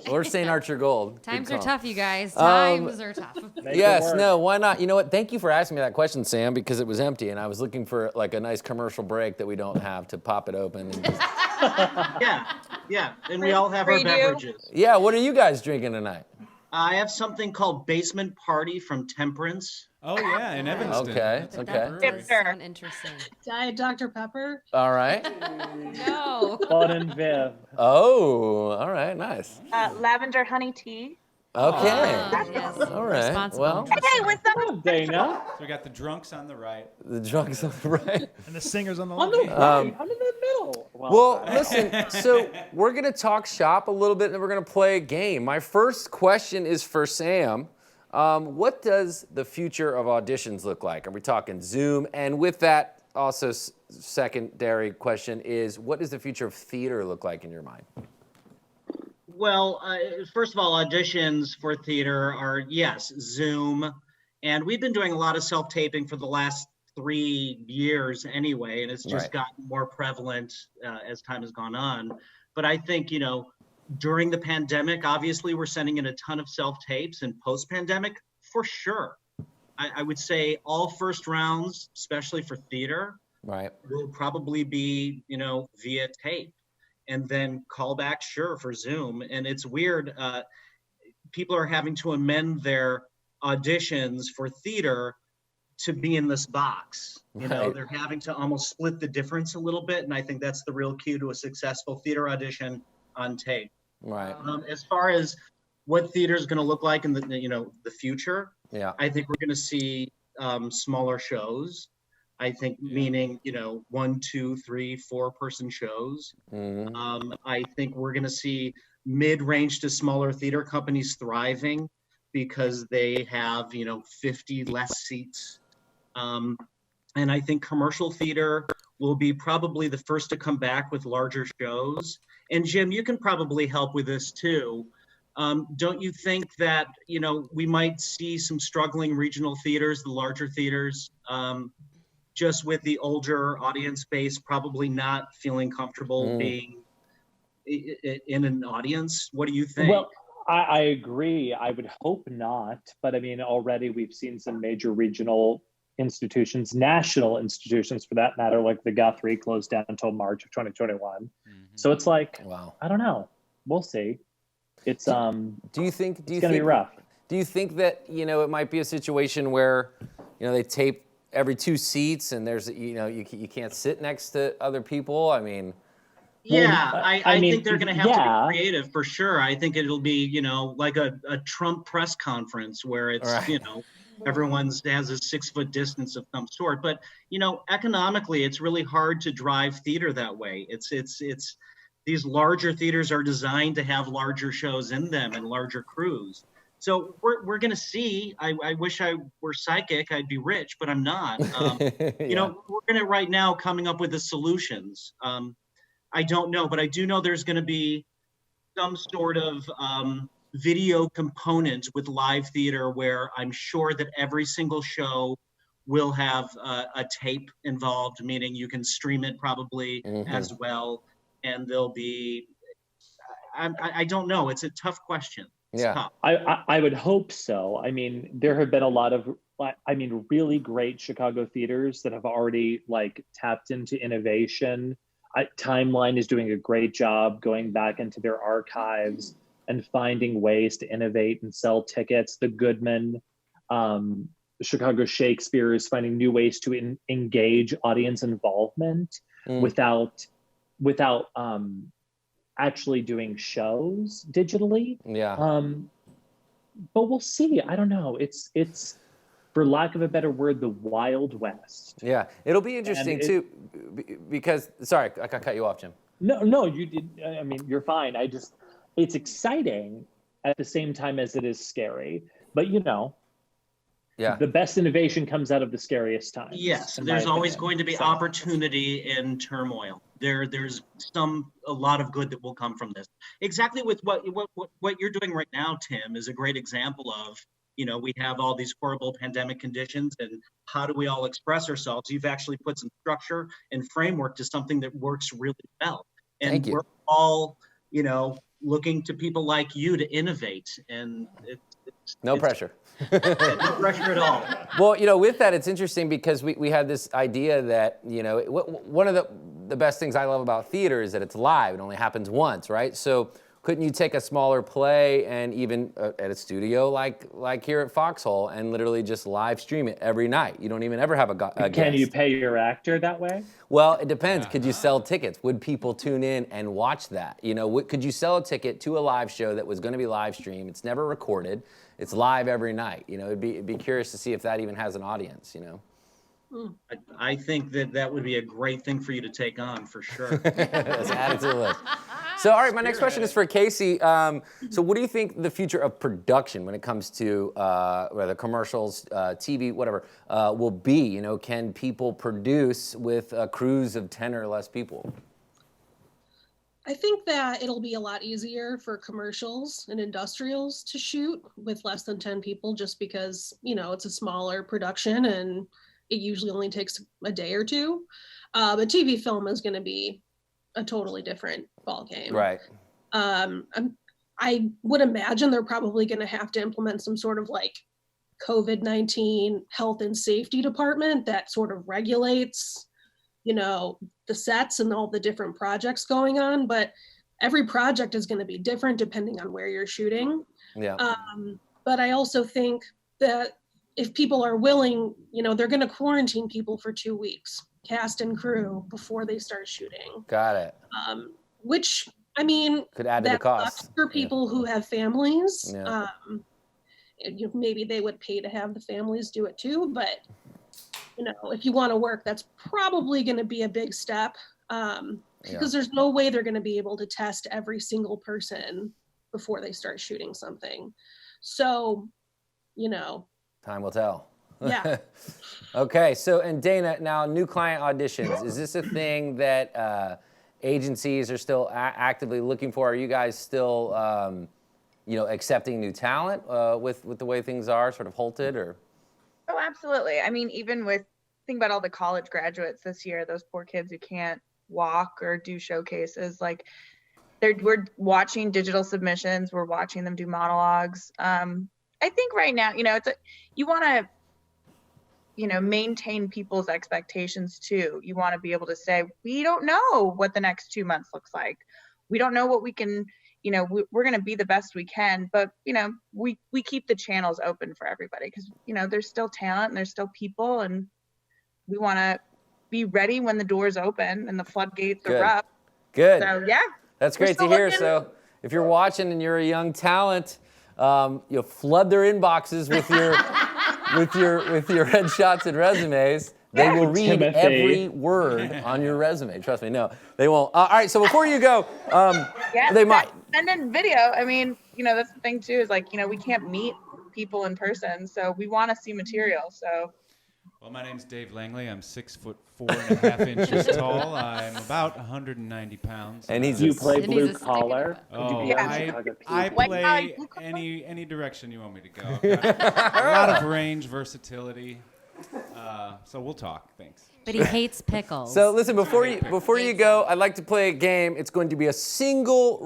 Or St. Archer Gold. Times Good are call. tough, you guys. Times are tough. Yes, no, why not? You know what? Thank you for asking me that question, Sam, because it was empty and I was looking for like a nice commercial break that we don't have to pop it open. And just... Yeah. And we all have our Redo. beverages. Yeah, what are you guys drinking tonight? I have something called Basement Party from Temperance. Oh, yeah, in Evanston. Okay, That okay. does sound interesting. Diet Dr. Pepper. All right. No. Bud and Viv. Oh, all right, nice. Lavender honey tea. Okay. Yes. All right. Responsible. Well, Hey, what's up, Dana. So we got the drunks on the right. the drunks on the right. And the singers on the I'm left. in the middle. Well, listen, so we're going to talk shop a little bit and then we're going to play a game. My first question is for Sam. What does the future of auditions look like? Are we talking Zoom? And with that, also secondary question is, what does the future of theater look like in your mind? Well, first of all, auditions for theater are, yes, Zoom. And we've been doing a lot of self-taping for the last 3 years anyway, and it's just Right. gotten more prevalent as time has gone on. But I think, during the pandemic, obviously we're sending in a ton of self-tapes, and post-pandemic, for sure. I would say all first rounds, especially for theater, Right. will probably be, via tape. And then callback, sure, for Zoom. And it's weird. People are having to amend their auditions for theater to be in this box. Right. They're having to almost split the difference a little bit. And I think that's the real key to a successful theater audition on tape. Right. As far as what theater is going to look like in the future, Yeah. I think we're going to see smaller shows. I think meaning, 1, 2, 3, 4-person shows. Mhm. I think we're going to see mid-range to smaller theater companies thriving because they have, 50 less seats. And I think commercial theater will be probably the first to come back with larger shows. And Jim, you can probably help with this too. Don't you think that, we might see some struggling regional theaters, the larger theaters, just with the older audience base, probably not feeling comfortable being in an audience? What do you think? Well, I agree. I would hope not. But I mean, already we've seen some major regional institutions, national institutions for that matter, like the Guthrie closed down until March of 2021. So it's like, wow. I don't know. We'll see. It's do you think it's gonna be rough. Do you think that, you know, it might be a situation where, you know, they tape every 2 seats and there's, you know, you can't sit next to other people? I mean, yeah, I mean, think they're going to have to be creative for sure. I think it'll be, you know, like a Trump press conference where it's, right. you know, everyone has a 6-foot distance of some sort. But, you know, economically, it's really hard to drive theater that way. It's these larger theaters are designed to have larger shows in them and larger crews. So we're going to see. I wish I were psychic. I'd be rich, but I'm not. You know, we're going to right now coming up with the solutions. I don't know, but I do know there's going to be some sort of video component with live theater where I'm sure that every single show will have a tape involved, meaning you can stream it probably as well. And there'll be, I don't know. It's a tough question. It's tough. I would hope so. I mean, there have been a lot of, I mean, really great Chicago theaters that have already like tapped into innovation. Timeline is doing a great job going back into their archives and finding ways to innovate and sell tickets. The Goodman, Chicago Shakespeare is finding new ways to engage audience involvement without actually doing shows digitally. Yeah. But we'll see. I don't know. It's for lack of a better word, the Wild West. Yeah, it'll be interesting too, because sorry, I cut you off, Jim. No, you did. I mean, you're fine. It's exciting at the same time as it is scary. But you know, the best innovation comes out of the scariest times. Yes, there's always going to be opportunity in turmoil. There's a lot of good that will come from this. Exactly with what you're doing right now, Tim, is a great example of, you know, we have all these horrible pandemic conditions and how do we all express ourselves? You've actually put some structure and framework to something that works really well. And we're all, you know, looking to people like you to innovate, and no pressure. No pressure at all. Well, you know, with that, it's interesting because we had this idea that, you know, one of the best things I love about theater is that it's live. It only happens once, right? So couldn't you take a smaller play and even at a studio like here at Foxhole and literally just live stream it every night? You don't even ever have a guest. Can you pay your actor that way? Well, it depends. Could you sell tickets? Would people tune in and watch that? You know, could you sell a ticket to a live show that was going to be live streamed? It's never recorded. It's live every night. You know, it'd be curious to see if that even has an audience, you know? I think that would be a great thing for you to take on, for sure. Let's add it to the list. So, all right, my next question is for Casey. So what do you think the future of production when it comes to whether commercials, TV, whatever, will be? You know, can people produce with crews of 10 or less people? I think that it'll be a lot easier for commercials and industrials to shoot with less than 10 people just because, you know, it's a smaller production and it usually only takes a day or two. But TV film is going to be a totally different ballgame. Right. I would imagine they're probably going to have to implement some sort of like COVID-19 health and safety department that sort of regulates, you know, the sets and all the different projects going on. But every project is going to be different depending on where you're shooting. Yeah. But I also think that if people are willing, you know, they're going to quarantine people for 2 weeks, cast and crew, before they start shooting. Got it. Which, I mean, could add to the cost for people who have families. Yeah. You know, maybe they would pay to have the families do it too, but you know, if you want to work, that's probably going to be a big step because there's no way they're going to be able to test every single person before they start shooting something. So, you know, time will tell. Yeah. Okay, so, and Dana, now new client auditions. Is this a thing that agencies are still actively looking for? Are you guys still, you know, accepting new talent with the way things are, sort of halted, or? Oh, absolutely. I mean, even think about all the college graduates this year, those poor kids who can't walk or do showcases, like we're watching digital submissions. We're watching them do monologues. I think right now, you want to, maintain people's expectations too. You want to be able to say, we don't know what the next 2 months looks like. We don't know what we can, we're going to be the best we can, but, we keep the channels open for everybody because, there's still talent and there's still people, and we want to be ready when the doors open and the floodgates are up. Good. So, yeah. That's great to hear. So if you're watching and you're a young talent, you'll flood their inboxes with your with your headshots and resumes. They will read every word on your resume. Trust me. No, they won't. All right. So before you go, they might. And then video. I mean, that's the thing too. Is like, we can't meet people in person, so we want to see material. So. Well, my name's Dave Langley. I'm 6'4.5" tall. I'm about 190 pounds. And you play blue collar. Oh, I play any direction you want me to go. I've got a lot of range, versatility. So we'll talk. Thanks. But he hates pickles. So listen, before you go, I'd like to play a game. It's going to be a single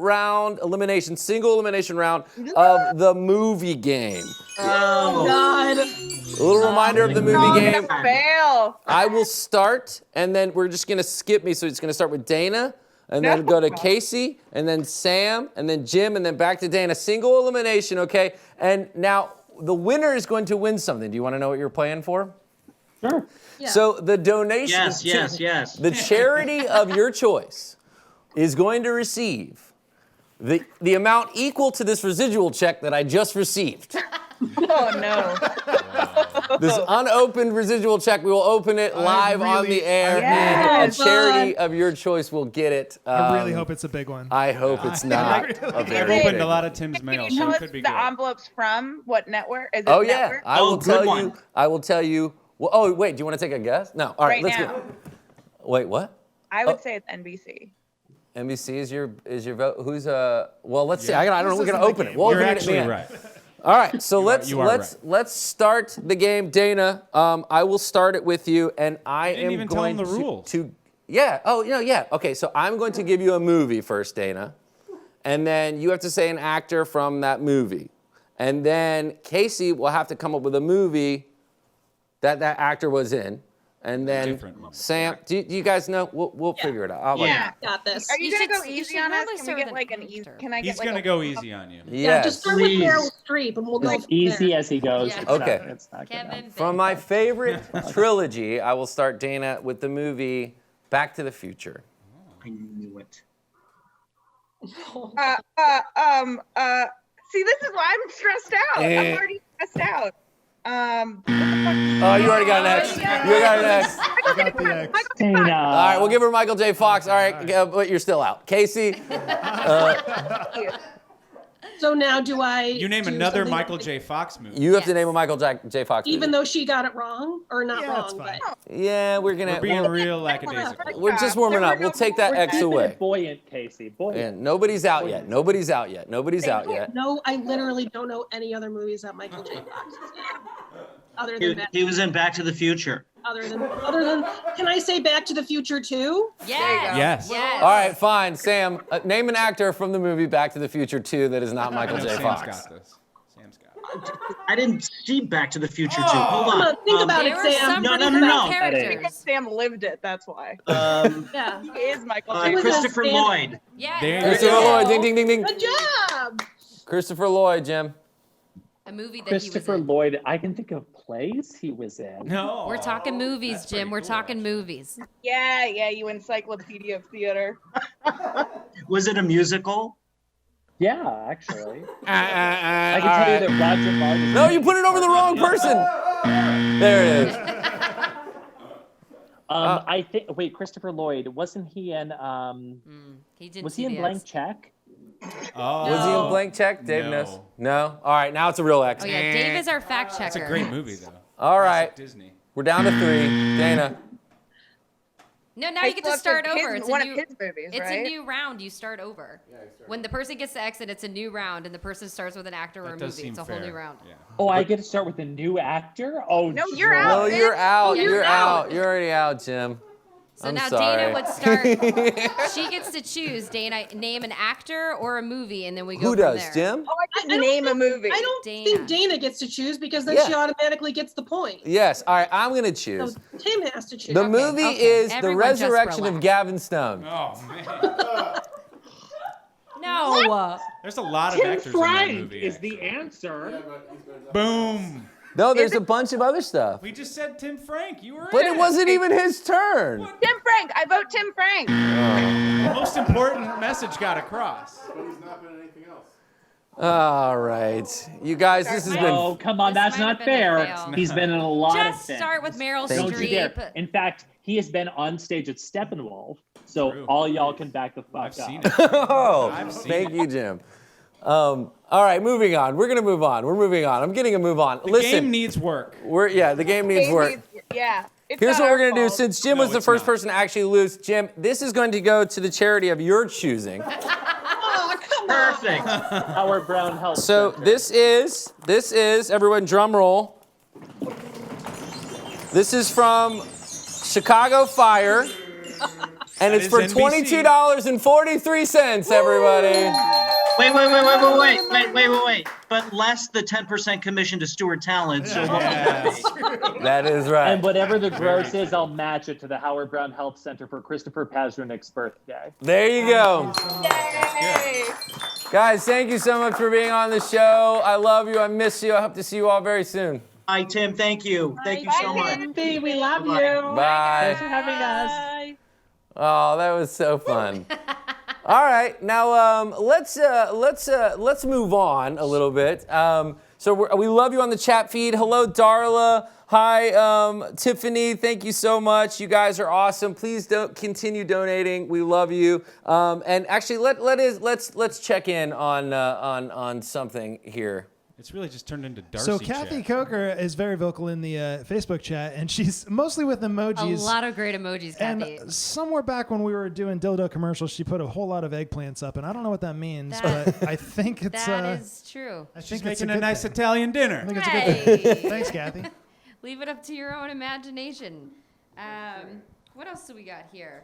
elimination round of the movie game. Oh God. A little reminder of the movie game. Fail. I will start, and then we're just gonna skip me. So it's gonna start with Dana, and then go to Casey, and then Sam, and then Jim, and then back to Dana. Single elimination, okay? And now the winner is going to win something. Do you want to know what you're playing for? Sure. Yeah. So the donation, Yes. the charity of your choice is going to receive the amount equal to this residual check that I just received. Oh no. This unopened residual check, we will open it live on the air, and a charity of your choice will get it. I really hope it's a big one. I hope it's not a very I've big opened a one. lot of Tim's mail, Can you so tell it us could be the good. envelopes from what network? Is it Oh yeah, network? I will tell good you. one. I will tell you. Well, oh wait, do you want to take a guess? No. All right, Right let's now. go. Wait, what? I would say it's NBC. NBC is your vote. Who's well, let's see. Yeah. I don't know. We're gonna open it. We'll You're open it at the actually end. right. All right, so You are let's start the game, Dana. I will start it with you, and I didn't am even tell going him the rules. to yeah. Oh, yeah. Okay, so I'm going to give you a movie first, Dana, and then you have to say an actor from that movie, and then Casey will have to come up with a movie that actor was in. And then Sam, do you guys know? We'll figure it out. I'll let you know. Got this. Are you gonna go you easy should on us? really Can we start get with like an an easy? actor. Can I get He's like gonna a, go easy on you. Yeah, just start with Please. Meryl Streep and we'll go from Easy there. as he goes. Yeah. It's Okay. Not, it's not Kevin good. From my favorite trilogy, I will start Dana with the movie Back to the Future. I knew it. See, this is why I'm stressed out. I'm already stressed out. Oh, you already got an X. You got an X. Dana. All right, we'll give her Michael J. Fox. All right, but you're still out. Casey. So now do I? You name do another something Michael like- J. Fox movie. You have to name a Michael J. Fox movie. Even though she got it wrong or not that's wrong, fine. but Yeah, we're gonna. We're being real lackadaisical. We're just warming up. We'll take that X Keeping away. it buoyant, Casey. Buoyant. And nobody's out yet. Nobody's out yet. Nobody's out yet. no, I literally don't know any other movies that Michael J. Fox is in. Other than that, He was in Back to the Future. other than, can I say Back to the Future too? Yes. All right, fine. Sam, name an actor from the movie Back to the Future 2 that is not Michael I know J. Sam's Fox. got this. Sam's got it. I didn't see Back to the Future 2. Hold Come on. on, think about There it, were Sam. some No, pretty no, no, great no. characters. Because Sam lived it. That's why. Yeah. He is Michael Who J. was Fox. Christopher that Lloyd. Yeah. There Christopher you go. Lloyd. Ding, ding, ding, ding. Good job. Christopher Lloyd, Jim. A movie that Christopher he was in. Lloyd. I can think of plays he was in. No. We're talking movies, That's Jim. pretty We're cool, talking actually. movies. Yeah, you encyclopedia of theater. Was it a musical? Yeah, actually. I I can tell you that Roger Martin. No, you put it over the wrong person. There it is. I think. Wait, Christopher Lloyd. Wasn't he in? He did. Was he in TBS. Blank Check? Oh. Was he in Blank Check? Dave No. knows. No? All right, now it's a real X. Oh yeah, Dave is our fact checker. It's a great movie, though. All right, Disney. we're down to 3. Dana. No, now you get to start over. It's one a new, of his movies, it's right? a new round. You start over. When the person gets to exit, it's a new round, and the person starts with an actor or a That does movie. seem It's a fair. whole new round. Yeah. Oh, I get to start with a new actor. Oh No, you're joy. out. No, you're out. you're You're out. out. You're already out, Jim. So I'm now sorry. Dana would start. She gets to choose. Dana, name an actor or a movie, and then we go Who from does, there. Jim? Oh, I can name a movie. I don't think Dana gets to choose because then Yeah. she automatically gets the point. Yes. All right, I'm going to So choose. Tim has to choose. The movie is Everyone The just Resurrection of relax. Gavin Stone. Oh man. No. There's a lot of Tim actors in that Frank movie. is the answer. Boom. No, there's a bunch of other stuff. We just said Tim Frank. You were But in it wasn't even his turn. Tim Frank. I vote Tim Frank. The most important message got across. But he's not been in anything else. All right. You guys, this has been... Oh, come on, that's not fair. He's been in a lot of Just things. start with Meryl Don't you dare. Streep. In fact, he has been on stage at Steppenwolf, so all y'all can back the fuck up. Oh, thank you, Jim. All right, moving on. We're gonna move on. We're moving on. I'm getting a move on. The Listen, game needs work. The game needs work. Yeah. It's Here's not what our we're gonna do. fault. Since Jim was the first person to actually lose, Jim, this is going to go to the charity of your choosing. Oh, come Perfect. Howard Brown Health So Center. this is everyone drum roll. This is from Chicago Fire, and it's is for NBC. $22.43. Everybody. Wait. But less the 10% commission to Stewart Talent. So what would that be? That is right. And whatever the gross is, I'll match it to the Howard Brown Health Center for Christopher Pazdernick's birthday. There you go. Yay. Guys, thank you so much for being on the show. I love you. I miss you. I hope to see you all very soon. Hi, Tim. Thank you. Thank you so much. We love you. Bye. Thanks for having us. Oh, that was so fun. All right, now let's move on a little bit. So we love you on the chat feed. Hello, Darla. Hi, Tiffany. Thank you so much. You guys are awesome. Please continue donating. We love you. And actually, let's check in on something here. It's really just turned into Darcy So Kathy chat. Coker is very vocal in the Facebook chat, and she's mostly with emojis. A lot of great emojis, Kathy. And somewhere back when we were doing dildo commercials, she put a whole lot of eggplants up, and I don't know what that means, but I think it's That is true. I She's think it's making a good nice thing. Italian dinner. I think it's a good Hey. thing. Thanks, Kathy. Leave it up to your own imagination. What else do we got here?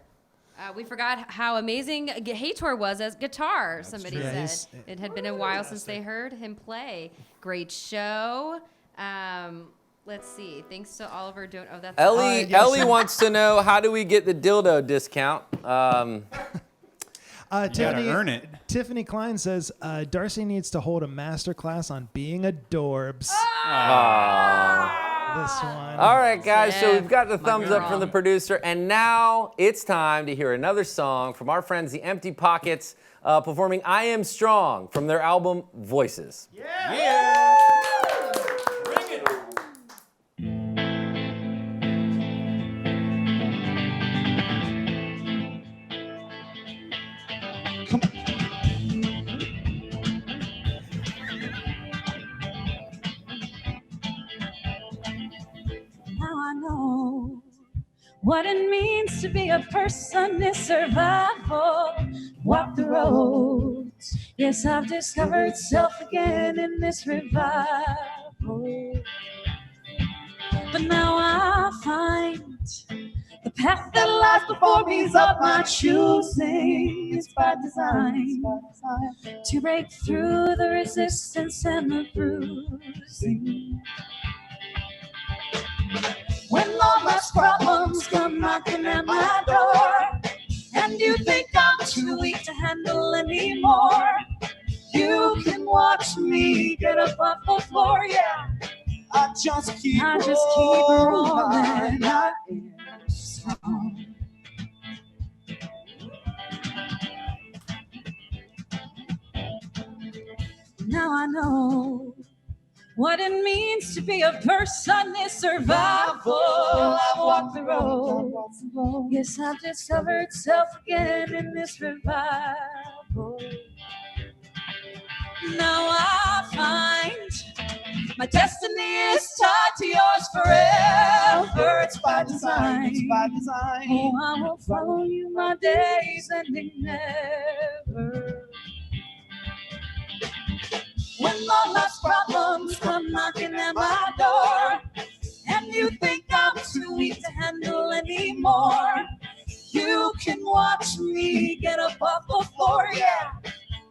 We forgot how amazing Heitor was as guitar, somebody true. said. Yeah, he's- It had been a while since they heard him play. Great show. Let's see. Thanks to Oliver. That's Ellie wants to know, how do we get the dildo discount? Tiffany, earn it. Tiffany Klein says, Darcy needs to hold a master class on being a dorbs. This one. All right, guys, so Yeah, we've got the my thumbs up girl. from the producer, and now it's time to hear another song from our friends, the Empty Pockets, performing I Am Strong from their album Voices. Yeah. Bring it. Now I know what it means to be a person in survival. Walk the roads. Yes, I've discovered self again in this revival. But now I find the path that lies before me is of my choosing. It's by design to break through the resistance and the bruising. When all life's problems come knocking at my door, and you think I'm too weak to handle anymore, you can watch me get up off the floor, yeah. I just keep rolling. I am strong. Now I know what it means to be a person in survival. I've walked the road. Yes, I've discovered self again in this revival. Now I find my destiny is tied to yours forever. It's by design. Oh, I will follow you my days ending never. When all life's problems come knocking at my door, and you think I'm too weak to handle anymore, can watch me get up off the floor, yeah.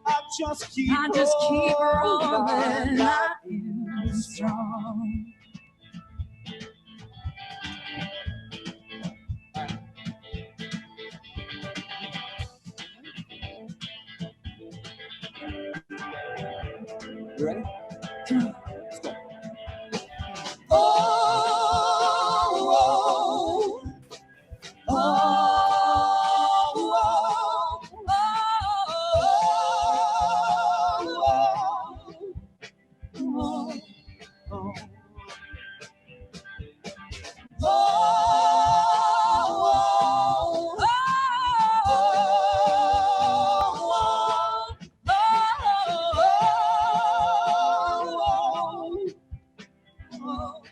I just keep rolling. I am strong. You ready? Let's go. Oh, oh, oh,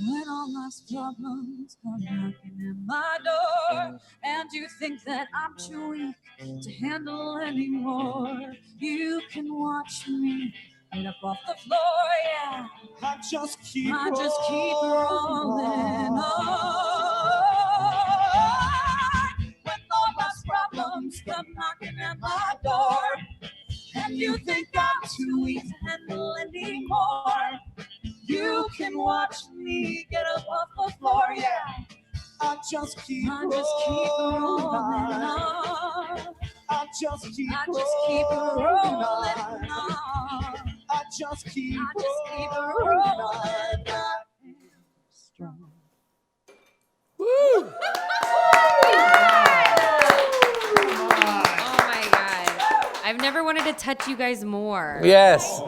when all my problems come knocking at my door, and you think that I'm too weak to handle anymore, you can watch me get up off the floor, yeah. I just keep rolling on. When all my problems come knocking at my door, and you think I'm too weak to handle anymore, you can watch me get up off the floor, yeah. I just keep rolling on. I just keep rolling on. I just keep rolling on. Strong. Woo! Oh my God. I've never wanted to touch you guys more. Yes.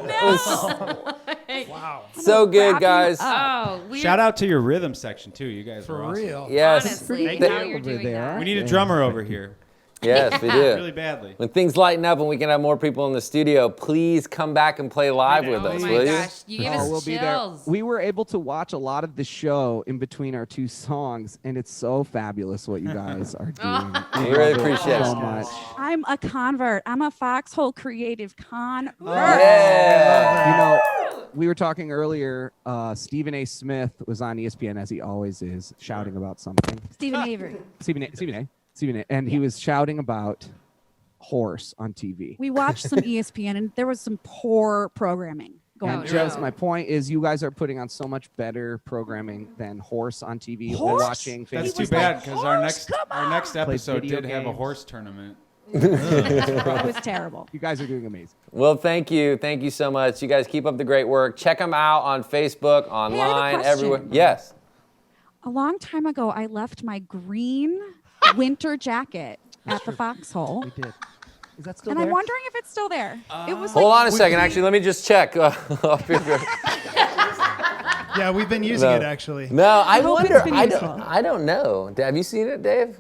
Wow. So good, guys. Oh, Shout out to your rhythm section too. You guys For are awesome. real. Yes. Honestly, Th- now you're doing that. We need a drummer over here. Yes, we do. Really badly. When things lighten up and we can have more people in the studio, please come back and play live with us, Oh my will gosh, you give us we'll be there. chills. We were able to watch a lot of the show in between our two songs, and it's so fabulous what you guys are doing. We really appreciate so it. much. I'm a convert. I'm a Foxhole Creative convert. You know, we were talking earlier. Stephen A. Smith was on ESPN, as he always is, shouting about something. Stephen Avery. Stephen A. And he was shouting about horse on TV. We watched some ESPN, and there was some poor programming going And on. just my point is, you guys are putting on so much better programming than horse on TV or Horse? watching. That's famous too bad people. because our next episode video did have a games. horse tournament. It was terrible. You guys are doing amazing. Well, thank you. Thank you so much. You guys keep up the great work. Check them out on Facebook, Hey, online, I have a question. everywhere. Yes. A long time ago, I left my green winter jacket at the Foxhole. We did. Is that still And there? I'm wondering if it's still there. It was Hold like, on a second. Actually, let me just check. Yeah, we've been using No. it actually. No, I hope it's wonder. been I useful. don't know. Have you seen it, Dave?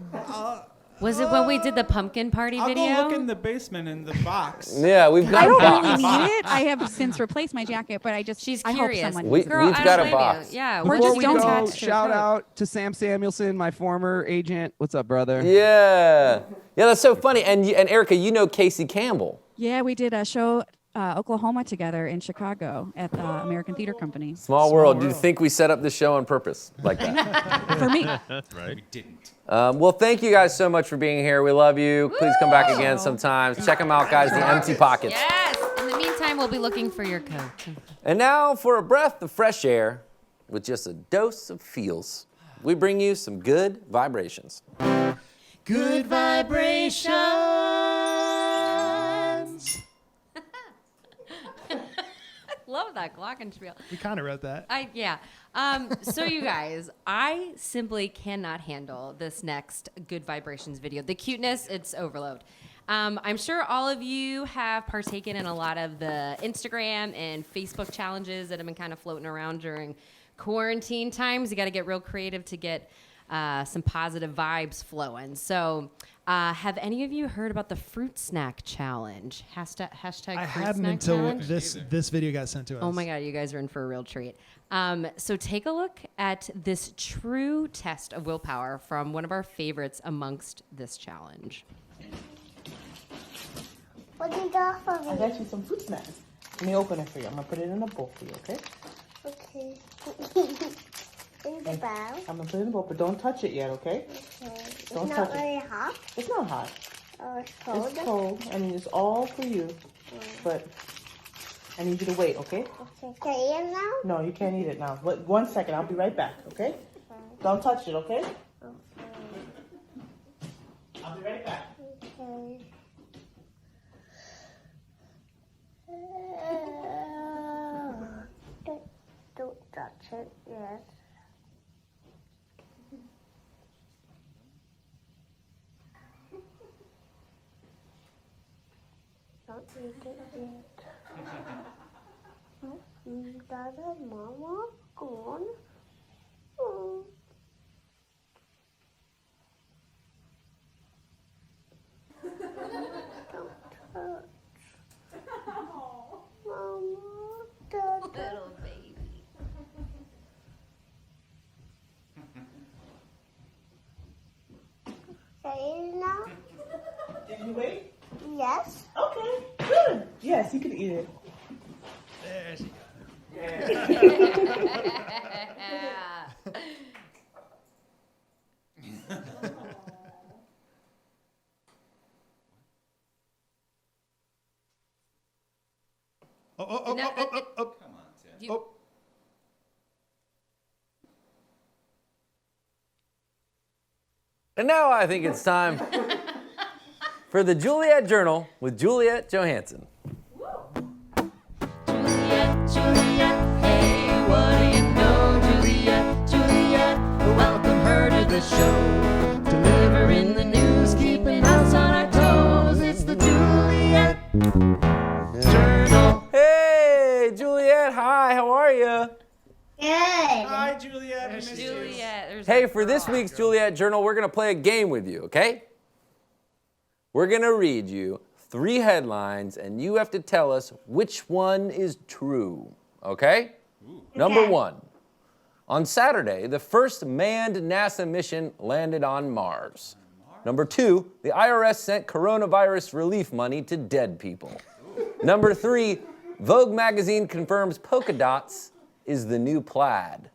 Was it when we did the pumpkin party I'll video? go look in the basement in the box. Yeah, we've got I a don't box. really need it. I have since replaced my jacket, but I just She's I curious. hope someone We- uses it. Girl, we've I got don't a blame box. you. Yeah, Or we're Before just we don't go, attach to a shout coat. out to Sam Samuelson, my former agent. What's up, brother? Yeah. Yeah, that's so funny. And Erika, you know Casey Campbell. Yeah, we did a show Oklahoma together in Chicago at the American Theater Company. Small world. Do you think we set up this show on purpose like that? For me. Right. We didn't. Well, thank you guys so much for being here. We love you. Please come back again sometimes. Check them out, guys. The Empty Pockets. Yes. In the meantime, we'll be looking for your coat. And now for a breath of fresh air with just a dose of feels. We bring you some good vibrations. Good vibrations. Love that glockenspiel. We kind of wrote that. Yeah. So you guys, I simply cannot handle this next Good Vibrations video. The cuteness, it's overload. I'm sure all of you have partaken in a lot of the Instagram and Facebook challenges that have been kind of floating around during quarantine times. You got to get real creative to get some positive vibes flowing. So have any of you heard about the fruit snack challenge? Hashtag I fruit hadn't snack until challenge? this video got sent to us. Oh my God, you guys are in for a real treat. So take a look at this true test of willpower from one of our favorites amongst this challenge. What did you got for me? I got you some fruit snacks. Let me open it for you. I'm gonna put it in a bowl for you, okay? Okay. in the bowl. I'm gonna put it in the bowl, but don't touch it yet, okay? Okay. It's Don't not touch it. very hot. It's not hot. Oh, it's cold. It's cold. I mean, it's all for you, but I need you to wait, okay? Okay. Can I eat it now? No, you can't eat it now. Wait 1 second. I'll be right back, okay? Don't touch it, okay? I'll be right back. Okay. Don't touch it. Yes. Don't eat it yet. Dada, Mama, gone. Oh. Don't touch. Mama, Dada. Little baby. Can I eat it now? Did you wait? Yes. Okay, good. Yes, you can eat it. There she goes. Oh. Come on, Tim. Oh. And now I think it's time for the Juliet Journal with Juliet Johansson. Juliet, hey, what do you know? Juliet, welcome her to the show. Delivering the news, keeping us on our toes. It's the Juliet Journal. Hey, Juliet, hi, how are you? Good. Hi, Juliet. There's Juliet. There's Hey, for this week's Juliet Journal, we're going to play a game with you, okay? We're going to read you 3 headlines, and you have to tell us which one is true, okay? Number 1. On Saturday, the first manned NASA mission landed on Mars. Number 2, the IRS sent coronavirus relief money to dead people. Number 3, Vogue magazine confirms polka dots is the new plaid.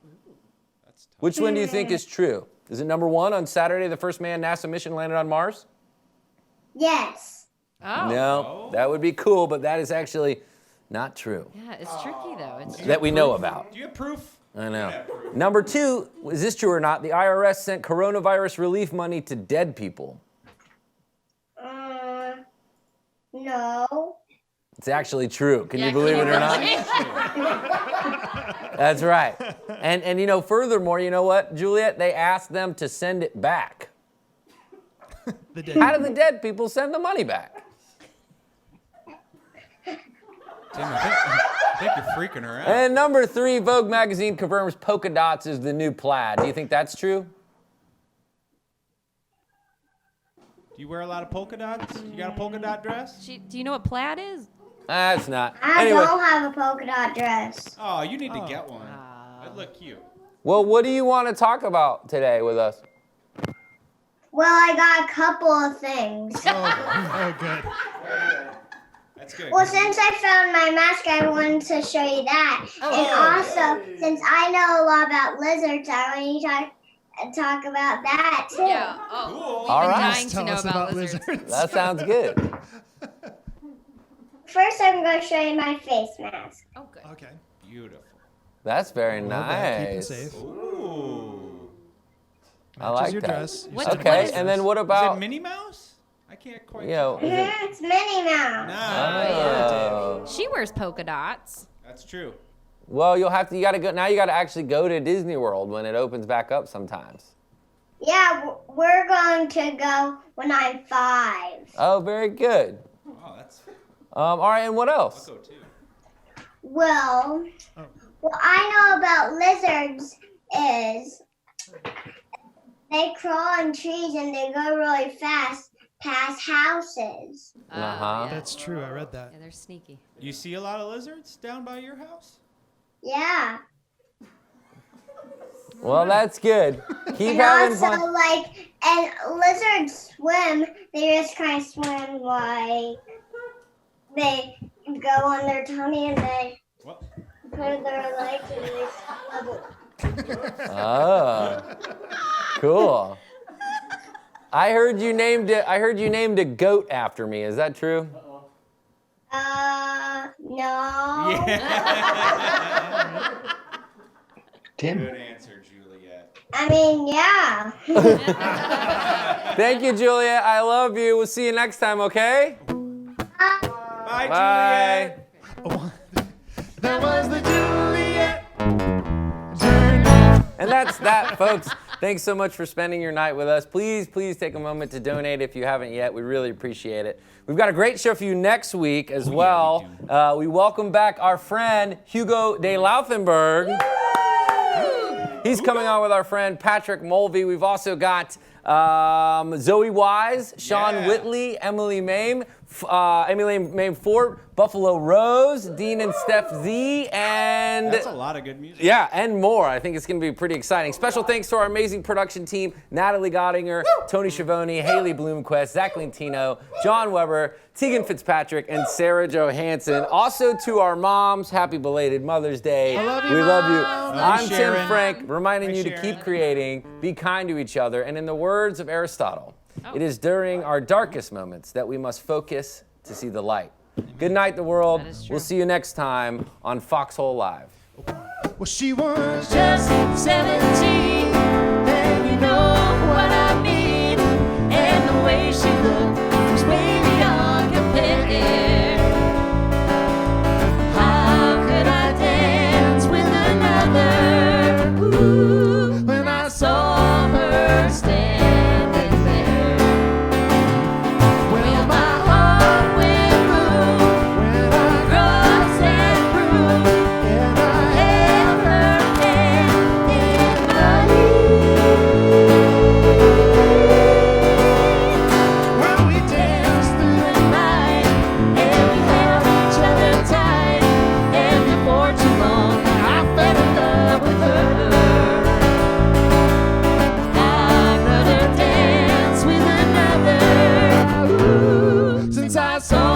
Which one do you think is true? Is it number 1, on Saturday, the first manned NASA mission landed on Mars? Yes. Oh. No, that would be cool, but that is actually not true. Yeah, it's tricky though. It's That we know about. Do you have proof? I know. Number 2, is this true or not? The IRS sent coronavirus relief money to dead people. No. It's actually true. Can you believe it or not? That's right. And you know, furthermore, you know what, Juliet? They asked them to send it back. How do the dead people send the money back? Tim, I think you're freaking her out. And number 3, Vogue magazine confirms polka dots is the new plaid. Do you think that's true? Do you wear a lot of polka dots? You got a polka dot dress? Do you know what plaid is? That's not. I Anyway, don't have a polka dot dress. Oh, you need to get one. That'd look cute. well, what do you want to talk about today with us? Well, I got a couple of things. Oh, good. That's good. Well, since I found my mask, I wanted to show you that. And also, since I know a lot about lizards, I want you to talk about that too. Yeah. Oh, we've All been right. dying to know about lizards. That sounds good. First, I'm going to show you my face mask. Oh, good. Okay. Beautiful. That's very Well done. Keep it nice. safe. Ooh. I like your that. dress. Okay, and then what Is about it Minnie Mouse? I can't quite. you know? Is it, It's Minnie Mouse. oh. She wears polka dots. That's true. Well, you gotta go now. You gotta actually go to Disney World when it opens back up sometimes. Yeah, we're going to go when I'm 5. Oh, very good. Oh, that's. All right, and what else? I'll go too. Well, what I know about lizards is they crawl on trees and they go really fast past houses. Uh-huh. That's true. I read that. Yeah, they're sneaky. You see a lot of lizards down by your house? Yeah. Well, that's good. Keep And having also, fun. and lizards swim. They just kind of swim like they go on their tummy and they put their legs and they swim. Oh, cool. I heard you named a goat after me. Is that true? No. Tim. Good answer, Juliet. I mean, yeah. Thank you, Juliet. I love you. We'll see you next time, okay? Bye, Bye. That was the Juliet. And that's that, folks. Thanks so much for spending your night with us. Please take a moment to donate if you haven't yet. We really appreciate it. We've got a great show for you next week as well. We welcome back our friend Hugo de Laufenberg. He's coming on with our friend Patrick Mulvey. We've also got Zoe Wise, Sean Whitley, Emily Mame, Fort, Buffalo Rose, Dean and Steph Z, and That's a lot of good music. Yeah, and more. I think it's going to be pretty exciting. Special thanks to our amazing production team, Natalie Gottinger, Tony Schiavone, Haley Blomquist, Zach Lentino, Jon Weber, Teagan Fitzpatrick, and Sarah Johansson. Also to our moms, happy belated Mother's Day. I love you, We love you. Mom. I'm Sharon. Tim Frank, reminding Hi, you to Sharon. keep creating, be kind to each other, and in the words of Aristotle, it is during our darkest moments that we must focus to see the light. Good night, the world. We'll see you next time on Foxhole Live. Well, she was Just 17, and you know what I mean. And the way she looked was way beyond compare. How could I dance with another? Ooh, when I saw her standing there. Well, my heart went boom when I crossed that room. And I held her hand in mine. Well, we danced through the night, and we held each other tight. And before too long, I fell in love with her. I'd rather dance with another. Ooh, since I saw